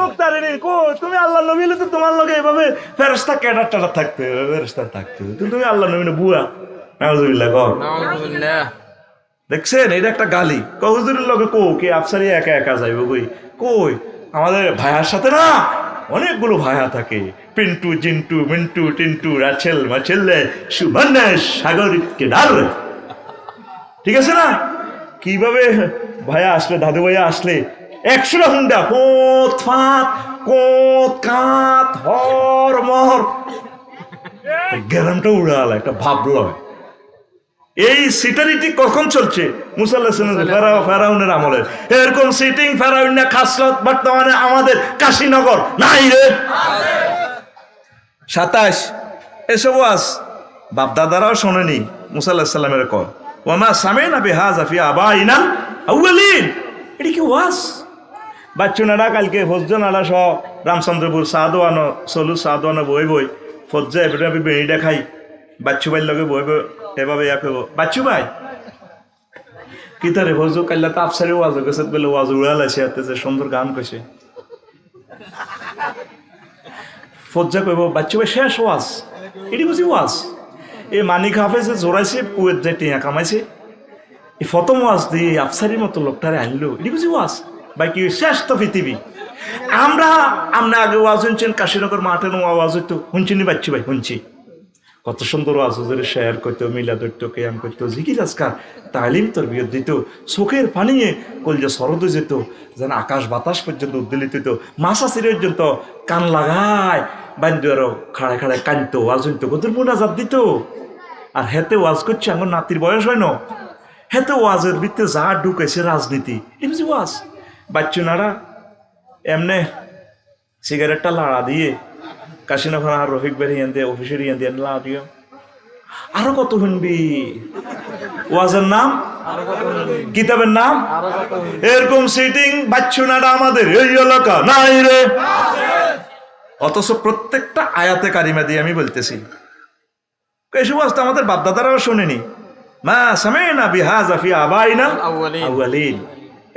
মুক্তারিনিন, কো তুমি আল্লাহর নবী হলে তো তোমার লগে এভাবে ফেরেশতা ক্যাডার টাডার থাকতে, ফেরেশতা থাকতে, তুমি আল্লাহর নবী না বুয়া। নাউজুবিল্লাহ কও, নাউজুবিল্লাহ। দেখছেন এটা একটা গালি। হুজুরের লগে কো কে আফসারি একা একা যাইব কই? কই আমাদের ভাইয়ার সাথে না অনেকগুলো ভাইয়া থাকে, পিন্টু জিন্টু মিন্টু টিন্টু রাছেল মাছেল্লে সুবর্ণা সাগরিককে ডাল, ঠিক আছে না? কিভাবে ভাইয়া আসলে, দাদু ভাইয়া আসলে 100টা হুন্ডা কোত ফাত কোত কাত হর মহর, গ্রামটা উড়াল একটা ভাবল। এই সিটারিটি কখন চলছে? মুসা আলাইহিস সালাম ফেরাউনের আমলে। এরকম সিটিং ফেরাউনের খাসলত বর্তমানে আমাদের কাশীনগর নাই রে। 27 এসব ওয়াজ বাপদাদারাও শোনেনি। মুসা আলাইহিস সালামের কয় ওয়া মা সামি'না বিহাযা ফি আবাইনাল আউয়ালিন। এটা কি ওয়াজ? বাচ্চুনারা কালকে ফজনারা সহ রামচন্দ্রপুর সাদওয়ানো সলু সাদওয়ানো বই বই ফজ্জা এবারে আমি বেড়িটা খাই বাচ্চু ভাইয়ের লগে বই বই এভাবে ইয়া করবো। বাচ্চু ভাই কি তারে ফজু কাল্লা তো আফসারে ওয়াজ গেছে বলে ওয়াজ উড়াল আছে হাতে যে সুন্দর গান কইছে ফজ্জা কইব বাচ্চু ভাই শেষ ওয়াজ। এটি বুঝি ওয়াজ? এ মানিক হাফেজে জোড়াইছে পুয়ের যে টিয়া কামাইছে এই প্রথম ওয়াজ দিয়ে আফসারির মতো লোকটারে আনলো। এটি বুঝি ওয়াজ? বাকি শেষ তো পৃথিবী। আমরা আগে ওয়াজ শুনছেন কাশীনগর মাঠে ওয়াজ হইতো শুনছিনি বাচ্চু ভাই? শুনছি। কত সুন্দর ওয়াজ হুজুরে শেয়ার করতো, মিলাদ হইতো, কেয়াম করতো, জিকির আজকার তালিম তরবিয়ত দিত, চোখের পানিয়ে কলজা সরদ যেত, যেন আকাশ বাতাস পর্যন্ত উদ্দোলিত হইতো, মাছাচির পর্যন্ত কান লাগায় বান্ধু আরো খাড়ায় খাড়ায় কানতো, ওয়াজ হইতো, কত মোনাজাত দিত। আর হেতে ওয়াজ করছে আমার নাতির বয়স হয় না, হেতে ওয়াজের ভিতরে যা ঢুকেছে রাজনীতি। এই বুঝি ওয়াজ? বাচ্চু নাড়া এমনে সিগারেটটা লাড়া দিয়ে কাশীনগর আর রফিক বাড়ি ইয়ান দিয়ে অফিসের ইয়ান দিয়ে লাড়া দিয়ে আরো কত শুনবি। ওয়াজের নাম, কিতাবের নাম, এরকম সিটিং বাচ্চু নাড়া আমাদের এই এলাকা নাই রে। অথচ প্রত্যেকটা আয়াতে কারিমা দিয়ে আমি বলতেছি এসব ওয়াজ তো আমাদের বাপদাদারাও শোনেনি। মা সামি'না বিহাযা ফি আবাইনাল আউয়ালিন।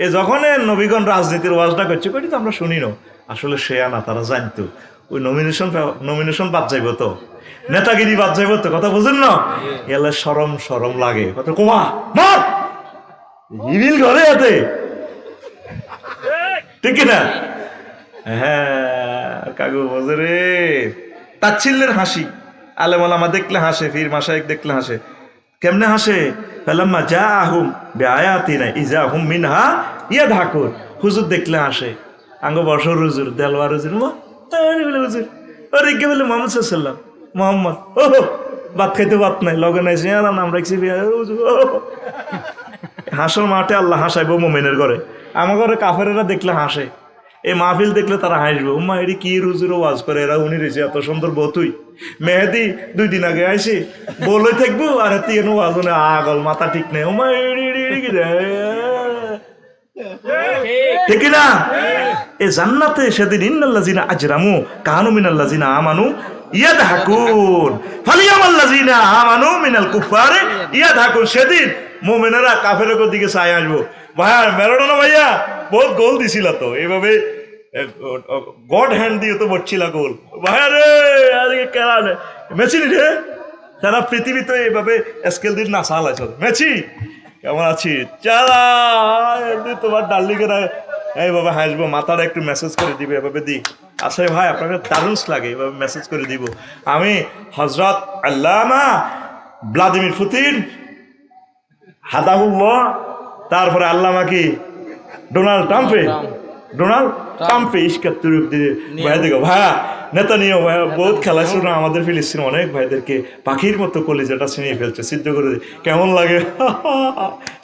এ যখন নবীগণ রাজনীতির ওয়াজটা করছে কই তো আমরা শুনি না। আসলে সে আনা তারা জানতো ওই নমিনেশন বাদ যাইব তো, নেতাগিরি বাদ যাইব তো, কথা বুঝেন না? এলে সরম লাগে কথা কমা মার ইবিল ঘরে আছে ঠিক না? হ্যাঁ কাগু বোঝে রে। তাচ্ছিল্যের হাসি আলেম ওলামা দেখলে হাসে, ফির মাশায়েখ দেখলে হাসে। কেমনে হাসে? ফালাম্মা জাআহুম বিআয়াতিনা ইযাহুম মিনহা ইয়াদহাকুন। হুজুর দেখলে হাসে। আঙ্গ বসর হুজুর দেলওয়ার হুজুর আরে বলে হুজুর আরে কে বলে মোহাম্মদ সাল্লাল্লাহু মোহাম্মদ ও ভাত খাইতে ভাত নাই লগে নাই সে আর নাম রাখছি হুজুর। হাসর মাঠে আল্লাহ হাসাইব মুমিনের ঘরে। আমার ঘরে কাফেরেরা দেখলে হাসে, এই মাহফিল দেখলে তারা হাসবে। উম্মা এটি কি রুজুর ওয়াজ করে এরা, উনি রয়েছে এত সুন্দর বতুই মেহেদি 2 দিন আগে আইসি বলে থাকবো আর তিন ওয়াজ আগল মাথা ঠিক নেই। উম্মা ঠিক না? এ জান্নাতে সেদিন ইন্নাল্লাযিনা আজরামু কানু মিনাল্লাযিনা আমানু ইয়াদহাকুন ফালিয়ামাল্লাযিনা আমানু মিনাল কুফারি ইয়াদহাকুন। সেদিন মুমিনেরা কাফেরের দিকে চাই আসবো। ভাইয়া ম্যারাডোনা ভাইয়া বহুত গোল দিছিল তো, এইভাবে গড হ্যান্ড দিয়ে তো বসছিল গোল ভাইয়া রে। আজকে কেরা মেসি রে, সারা পৃথিবীতে এইভাবে স্কেল দিন না সাল আছে। মেসি কেমন আছি চালা তোমার ডার্লিংয়েরা এইভাবে হাসবো, মাথাটা একটু মেসেজ করে দিবে এভাবে দিই। আসলে ভাই আপনাকে দারুণ লাগে এইভাবে মেসেজ করে দিব। আমি হযরত আল্লামা ভ্লাদিমির পুতিন হাদাহুল্লাহ, তারপরে আল্লামা কি ডোনাল্ড ট্রাম্পে ইস্কাত্তর ভাই দেখো ভাইয়া নেতা নিয়েও ভাইয়া বহুত খেলাইছিল না আমাদের ফিলিস্তিন অনেক ভাইদেরকে পাখির মতো কলিজাটা ছিনিয়ে ফেলছে, সিদ্ধ করে কেমন লাগে।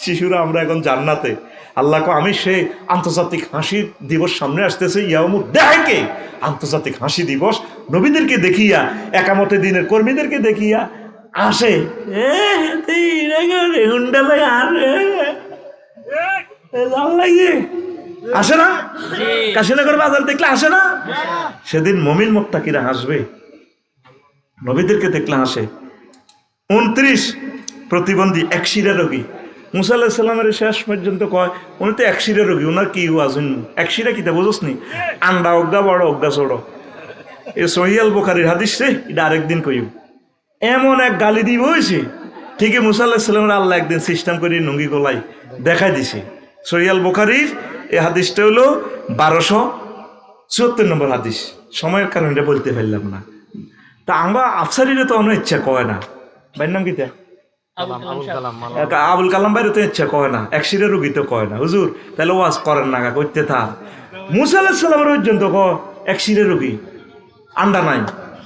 শিশুরা আমরা এখন জান্নাতে। আল্লাহকে আমি সেই আন্তর্জাতিক হাসি দিবস সামনে আসতেছে, ইয়ামুদ দেখাকে আন্তর্জাতিক হাসি দিবস নবীদেরকে দেখিয়া একামতে দিনের কর্মীদেরকে দেখিয়া আসে আসে না? কাশীনগর বাজার দেখলে আসে না? সেদিন মুমিন মুত্তাকিরা হাসবে, নবীদেরকে দেখলে হাসে। 29 প্রতিবন্ধী একশিরা রোগী মুসা আলাইহিস সালামের শেষ পর্যন্ত কয় উনি তো একশিরা রোগী, ওনার কি ওয়াজুন একশিরা কিতা বুঝোস নি? আন্ডা অজ্ঞা বড় অজ্ঞা ছোড়ো। এ সহিহ আল বুখারীর হাদিস রে, এটা আরেকদিন কইব। এমন এক গালি দিব হয়েছে ঠিকই মুসা আলাইহিস সালামের আল্লাহ একদিন সিস্টেম করে নঙ্গি গলাই দেখাই দিছে। সহিহ আল বুখারীর এই হাদিসটা হলো 1274 নম্বর হাদিস। সময়ের কারণে এটা বলতে পারলাম না। তা আমরা আফসারিরে তো অনেক ইচ্ছা কয় না। ভাইয়ের নাম কিতা? আবুল কালাম ভাইরে তো ইচ্ছা কয় না, একশিরা রুগী তো কয় না। হুজুর তাহলে ওয়াজ করেন না করতে থাক। মুসা আলাইহিস সালামের পর্যন্ত একশিরা রুগী, আন্ডা নাই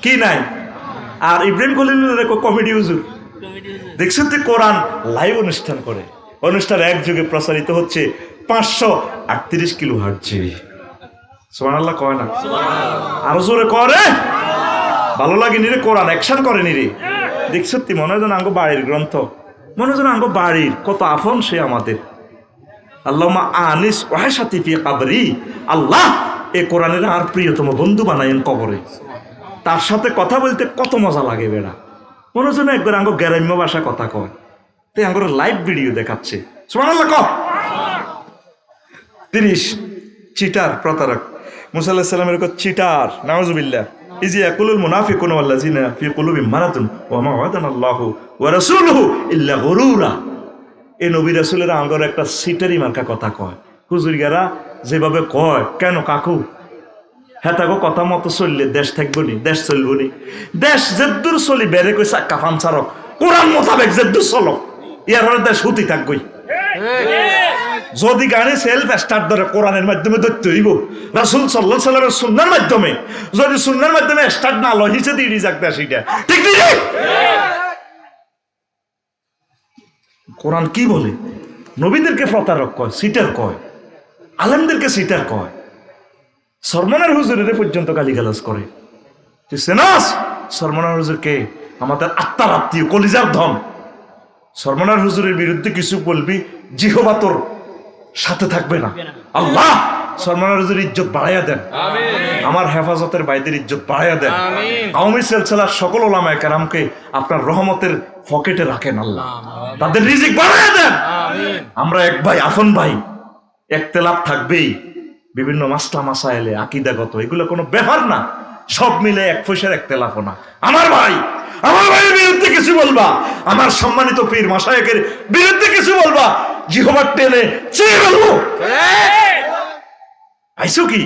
কি নাই। আর ইব্রাহিম খলিলুল্লাহ কমেডি হুজুর দেখছেন তো কোরআন লাইভ অনুষ্ঠান করে, অনুষ্ঠান একযোগে প্রচারিত হচ্ছে 538 কিলো হার্টজে। সুবহানাল্লাহ কয় না? আরো জোরে করে, ভালো লাগে নিরে, কোরআন অ্যাকশন করে নিরে। দেখছেন তো মনে হয় যেন আঙ্গ বাড়ির গ্রন্থ, মনে হয় যেন আঙ্গ বাড়ির, কত আপন সে আমাদের। আল্লাহুম্মা আনিস ওয়াহশাতি ফি কবরি, আল্লাহ এ কোরআনের আর প্রিয়তম বন্ধু বানায়েন কবরে। তার সাথে কথা বলতে কত মজা লাগে বেড়া, মনে হচ্ছে না একবার আঙ্গ গ্রাম্য ভাষা কথা কয়, তাই আঙ্গর লাইভ ভিডিও দেখাচ্ছে। সুবহানাল্লাহ কও। 30 চিটার প্রতারক, মুসা আলাইহিস সালামের চিটার, নাউজুবিল্লাহ। ইজি ইয়াকুলুল মুনাফিকুনা ওয়াল্লাযিনা ফি কুলুবিহিম মারাদুন ওয়া মা ওয়াদানাল্লাহু ওয়া রাসূলুহু ইল্লা গুরুরা। এই নবী রাসূলেরা আঙ্গর একটা সিটারি মার্কা কথা কয়, হুজুরিয়ারা যেভাবে কয়, কেন কাকু হ্যাঁ তাকে কথা মতো চললে দেশ থাকবো নি, দেশ চলবো নি। দেশ যেদূর চলি বেড়ে কই চাক্কা ফানসারক, কোরআন মোতাবেক যেদূর চলক, ইয়ার দেশ হুতি থাকবই। যদি গাড়ি সেলফ স্টার্ট ধরে কোরআনের মাধ্যমে ধরতে হইব, রাসূল সাল্লাল্লাহু আলাইহি ওয়াসাল্লামের সুন্নাহর মাধ্যমে। যদি সুন্নাহর মাধ্যমে স্টার্ট না লয় হিসে দিয়ে যাক সেটা ঠিক নেই। কোরআন কি বলে? নবীদেরকে প্রতারক কয়, সিটার কয়, আলেমদেরকে সিটার কয়, সরমনার হুজুরের পর্যন্ত গালিগালাজ করে। তুই সেনাস সরমনার হুজুরকে, আমাদের আত্মার আত্মীয়, কলিজার ধন। সরমনার হুজুরের বিরুদ্ধে কিছু বলবি, জিহবা তোর সাথে থাকবে না। আল্লাহ সরমনার হুজুর ইজ্জত বাড়াইয়া দেন, আমার হেফাজতের বাইদের ইজ্জত বাড়াইয়া দেন। আওয়ামী সিলসিলার সকল ওলামায়ে কেরামকে আপনার রহমতের পকেটে রাখেন আল্লাহ, তাদের রিজিক বাড়াইয়া দেন। আমরা এক ভাই, আফন ভাই, একতেলাপ থাকবেই বিভিন্ন মাসলা মাসাইলে, আকীদাগত, এগুলো কোনো ব্যাপার না, সব মিলে এক পয়সার একতেলাপ না। আমার ভাই, আমার ভাইয়ের বিরুদ্ধে কিছু বলবা, আমার সম্মানিত পীর মাশায়েখের বিরুদ্ধে কিছু বলবা, জিহবার টেনে চেয়ে বলবো। আইসো কি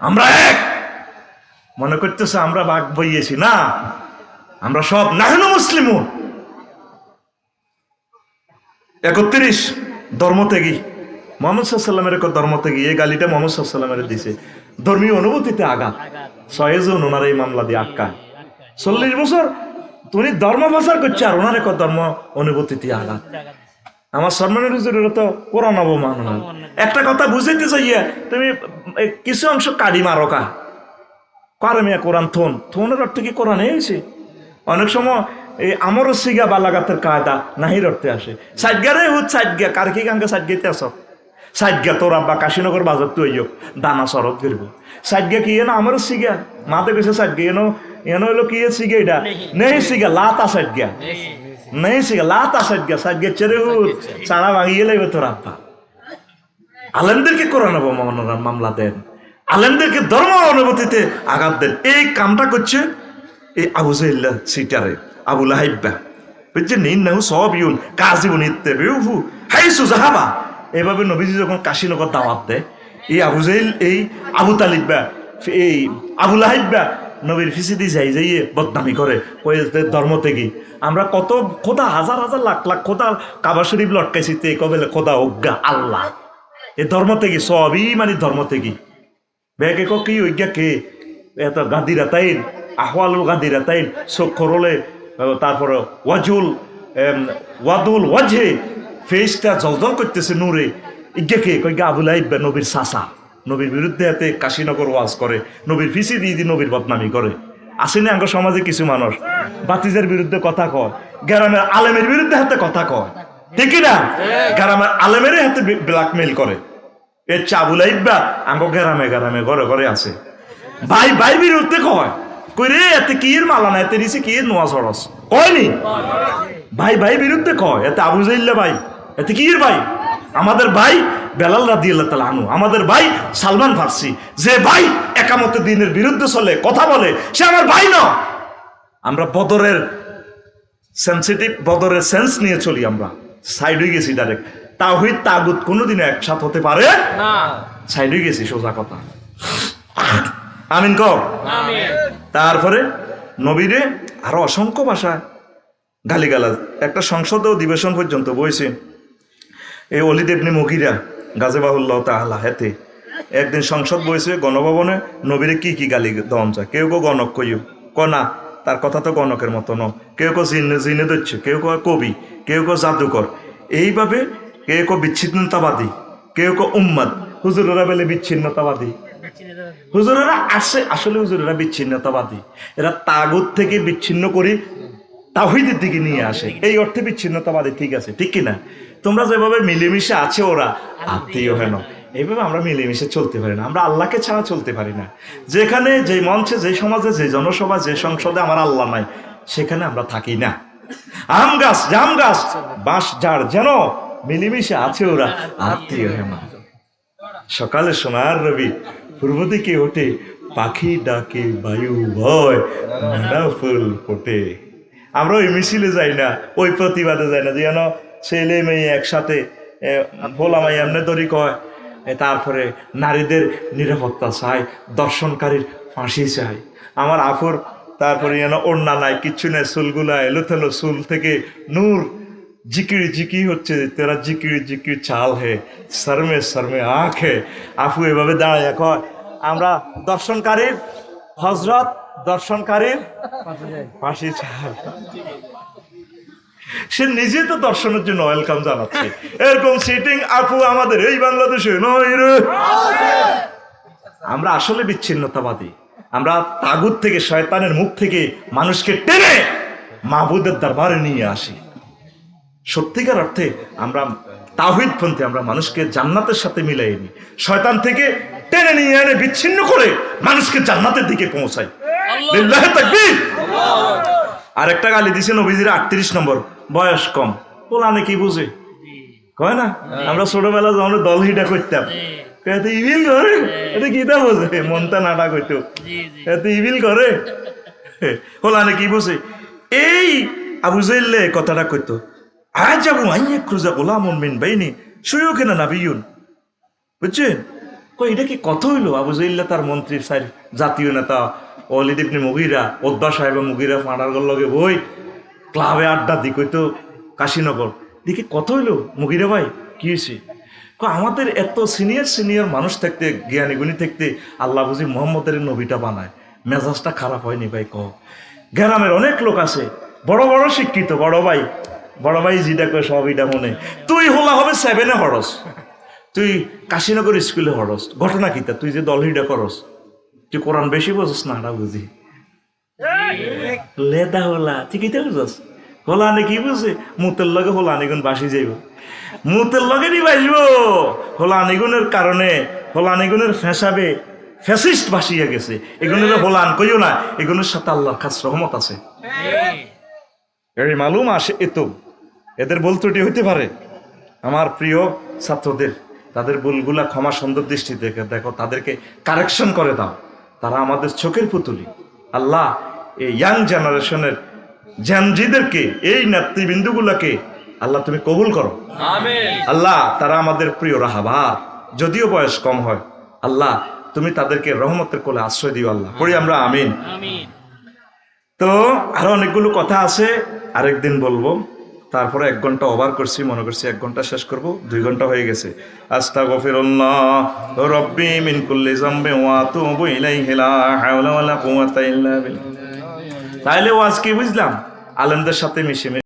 আমরা এক মনে করতেছে আমরা বাঘ বইয়েছি? না, আমরা সব নাহনু মুসলিমুন। 31 ধর্মত্যাগী মুহাম্মদ সাল্লাল্লাহু আলাইহি ওয়াসাল্লামের এক ধর্মত্যাগী, এই গালিটা মুহাম্মদ সাল্লাল্লাহু আলাইহি ওয়াসাল্লামের দিছে, ধর্মীয় অনুভূতিতে আঘাত। 6 জন ওনার এই মামলা দিয়ে আটকা, 40 বছর তুমি ধর্ম প্রচার করছো, আর ওনার এক ধর্ম অনুভূতিতে আঘাত। আমার সম্মানের হুজুরের তো কোরআন অবমাননা। একটা কথা বুঝাইতে চাইয়া তুমি কিছু অংশ কাড়ি মারো কা কারে মেয়া কোরআন থন, থনের অর্থ কি কোরআন হয়েছে? অনেক সময় এই আমারও সিগা বালাগাতের কায়দা নাহির অর্থে আসে। সাইডগারে হুত সাইডগা কার কি গাঙ্গে সাইডগাইতে আস, সাইডগা তোর আব্বা কাশীনগর বাজার তুই দানা শরৎ করব, সাইডগা কি এনো আমারও সিগা মাতে গেছে, সাইডগা এনো এনো হলো কি সিগা, এটা নেই সিগা লাতা সাইডগা, নেই সিগা লাতা সাইডগা, সাইডগা চেরে হুত সারা ভাঙিয়ে লাগবে তোর আব্বা। আলেমদেরকে কোরআন অবমাননার মামলা দেন, আলেমদেরকে ধর্ম অনুভূতিতে আঘাত দেন। এই কামটা করছে এই আবু জাহিল্লা সিটারে, আবু লাহাইব্বা, বুঝছেন? ইন্নাহু সাবিয়ুন কাযিবুন ইত্তাবিউহু হাইসু যাহাবা। এভাবে নবীজি যখন কাশীনগর দাওয়াত দেয়, এই আবু জাহিল, এই আবু তালিব্বা, এই আবু লাহাইব্বা নবীর ফিসিদি যাই যাইয়ে বদনামি করে, ওই ধর্মত্যাগী। আমরা কত খোদা, হাজার হাজার লাখ লাখ খোদা কাবা শরীফ লটকাইছি, তে কবেলে খোদা অজ্ঞা আল্লাহ। এ ধর্মত্যাগী সবই মানে ধর্মত্যাগী। বেগে কি ওইজ্ঞা কে এত গাদিরা তাইন, আহওয়ালুল গাদিরা তাইন, চোখ খরলে, তারপরে ওয়াদুল ওয়াজহে, ফেসটা জলজল করতেছে নূরে। ইজ্ঞা কে কই গা আবু লাহাইব্বা, নবীর চাচা, নবীর বিরুদ্ধে হাতে কাশীনগর ওয়াজ করে, নবীর ফিসি দিয়ে দিয়ে নবীর বদনামি করে। আসেনি আঙ্গ সমাজে কিছু মানুষ বাতিজের বিরুদ্ধে কথা কয়, গ্রামের আলেমের বিরুদ্ধে হাতে কথা কয়, ঠিক না? গ্রামের আলেমের হাতে ব্ল্যাকমেইল করে। এর আবু লাহাইব্বা আঙ্গ গ্রামে গ্রামে ঘরে ঘরে আছে, ভাই ভাই বিরুদ্ধে কয়, কই রে এতে কি এর মালা না, এতে নিচে কি এর নোয়া সরস কয়নি, ভাই ভাই বিরুদ্ধে কয়, এতে আবু জাহিল্লা ভাই, এতে কি এর ভাই? আমাদের ভাই বেলাল রাদিয়াল্লাহু তাআলা আনহু, আমাদের ভাই সালমান ফারসি, যে ভাই একামতে দ্বীনের বিরুদ্ধে চলে কথা বলে, সে আমার ভাই না। আমরা বদরের সেন্সিটিভ, বদরের সেন্স নিয়ে চলি, আমরা সাইড হয়ে গেছি ডাইরেক্ট। তাওহীদ তাগুত কোনোদিনও একসাথে হতে পারে না, সাইড হয়ে গেছি, সোজা কথা। আমিন কও। তারপরে নবীরে আরো অসংখ্য ভাষায় গালিগালাজ, একটা সংসদ অধিবেশন পর্যন্ত বইছে। এই ওলীদ ইবনে মুগীরা গাযিবাহুল্লাহ তাআলা হেতে একদিন সংসদ বইছে গণভবনে, নবীরে কি কি গালি দেওয়া যায়, কেউ কেউ গণক কইও, কনা তার কথা তো গণকের মতো ন, কেউ কেউ জিনে ধরছে, কেউ কেউ কবি, কেউ কেউ জাদুকর, এইভাবে কেউ কেউ বিচ্ছিন্নতাবাদী, কেউ কেউ উম্মাদ। হুজুরেরা বলে বিচ্ছিন্নতাবাদী, হুজুরেরা আসলে হুজুরেরা বিচ্ছিন্নতাবাদী। এরা তাগুত থেকে বিচ্ছিন্ন করে তাওহীদের দিকে নিয়ে আসে, এই অর্থে বিচ্ছিন্নতাবাদী। ঠিক আছে, ঠিক কিনা? তোমরা যেভাবে মিলেমিশে আছে ওরা আত্মীয় হেন, এইভাবে আমরা মিলেমিশে চলতে পারি না, আমরা আল্লাহকে ছাড়া চলতে পারি না। যেখানে যে মঞ্চে, যে সমাজে, যে জনসভা, যে সংসদে আমার আল্লাহ নাই, সেখানে আমরা থাকি না। আম গাছ, জাম গাছ, বাঁশ ঝাড় যেন মিলেমিশে আছে ওরা আত্মীয় হেন। সকালে সোনার রবি পূর্ব দিকে ওঠে, পাখি ডাকে বায়ু ভয়, নানা ফুল ফোটে। আমরা ওই মিছিলে যাই না, ওই প্রতিবাদে যাই না, যেন ছেলে মেয়ে একসাথে ভোলামাই এমনি দড়ি কয়, তারপরে নারীদের নিরাপত্তা চাই, দর্শনকারীর ফাঁসি চাই। আমার আফুর তারপরে যেন ওড়না নাই, কিচ্ছু নেই, চুলগুলা এলো থেলো, চুল থেকে নূর জিকির জিকির হচ্ছে, তেরা জিকির জিকির চাল হে, শর্মে শর্মে আঁখ হে। আফু এভাবে দাঁড়ায় কয়, আমরা দর্শনকারীর হজরত, দর্শনকারীর ফাঁসি চাই। সে নিজে তো দর্শনের জন্য ওয়েলকাম জানাচ্ছে। এরকম সিটিং আপু আমাদের এই বাংলাদেশে নয় রে। আমরা আসলে বিচ্ছিন্নতাবাদী, আমরা তাগুত থেকে, শয়তানের মুখ থেকে মানুষকে টেনে মাহবুদের দরবারে নিয়ে আসি। সত্যিকার অর্থে আমরা তাওহীদপন্থী, আমরা মানুষকে জান্নাতের সাথে মিলাই নি, শয়তান থেকে টেনে নিয়ে এনে বিচ্ছিন্ন করে মানুষকে জান্নাতের দিকে পৌঁছাই। লিল্লাহি তাকবীর। আর একটা গালি দিছে নবীজির 38 নম্বর, বয়স কম। পোলানে কি বুঝে কয় না, আমরা ছোটবেলা যখন দল হিটা করতাম, এত ইভিল করে, এটা কিতা বোঝে, মনটা নাটা করতো, এত ইভিল করে। পোলানে কি বুঝে? এই আবু জাইলে কথাটা কইতো, আজ যাবো আইয়ে ক্রুজা গোলামুন মিন বাইনি সুয়ুখিনা নাবিয়ুন। বুঝছেন? কই এটা কি কথা হইলো? আবু জাইল্লা তার মন্ত্রীর সাইড জাতীয় নেতা ওয়ালিদ ইবনে মুগীরা, ওদবা সাহেব মুগীরা ফাঁড়ার লগে বই ক্লাবে আড্ডা দি কইতো কাশীনগর, দেখি কত হইলো মুগীরা ভাই কি হয়েছে? আমাদের এত সিনিয়র মানুষ থাকতে, জ্ঞানী গুণী থাকতে, আল্লাহ বুঝি মোহাম্মদের নবীটা বানায়, মেজাজটা খারাপ হয়নি ভাই? গ্রামের অনেক লোক আছে বড় বড় শিক্ষিত, বড় ভাই যেটা কয় সব এটা মনে। তুই হলা হবে 7-এ হরস, তুই কাশীনগর স্কুলে হরস, ঘটনা কিতা? তুই যে দল হিডা করস, তুই কোরআন বেশি বুঝস না, না বুঝি লেদা হলা ঠিকই তো বুঝস। হোলানে কি বুঝে? মুতের লগে হোলানিগুন বাসি যাইব, মুতের লগে নি বাসবো। হোলানিগুনের কারণে, হোলানিগুনের ফেঁসাবে ফ্যাসিস্ট বাসিয়া গেছে। এগুনের হোলান কইও না, এগুনের সাথে আল্লাহর খাস রহমত আছে। এই মালুম আসে এত, এদের বল ত্রুটি হইতে পারে। আমার প্রিয় ছাত্রদের, তাদের ভুলগুলা ক্ষমা সুন্দর দৃষ্টিতে দেখো, তাদেরকে কারেকশন করে দাও। তারা আমাদের চোখের পুতুলি। আল্লাহ এই ইয়াং জেনারেশনের জ্ঞানজীদেরকে, এই নেতৃবৃন্দুগুলাকে আল্লাহ তুমি কবুল করো। আল্লাহ তারা আমাদের প্রিয় রাহাবার, যদিও বয়স কম হয়, আল্লাহ তুমি তাদেরকে রহমতের কোলে আশ্রয় দিও। আল্লাহ পড়ি আমরা আমিন। তো আরো অনেকগুলো কথা আছে, আরেকদিন বলবো। তারপরে 1 ঘন্টা ওভার করছি, মনে করছি 1 ঘন্টা শেষ করব, 2 ঘন্টা হয়ে গেছে। আস্তাগফিরুল্লাহ রাব্বি মিন কুল্লি যামবি ওয়া আতুবু ইলাইহি লা হাওলা ওয়ালা কুওয়াতা ইল্লা বিল্লাহ। তাইলে ওয়াজ কি বুঝলাম? আলেমদের সাথে মিশে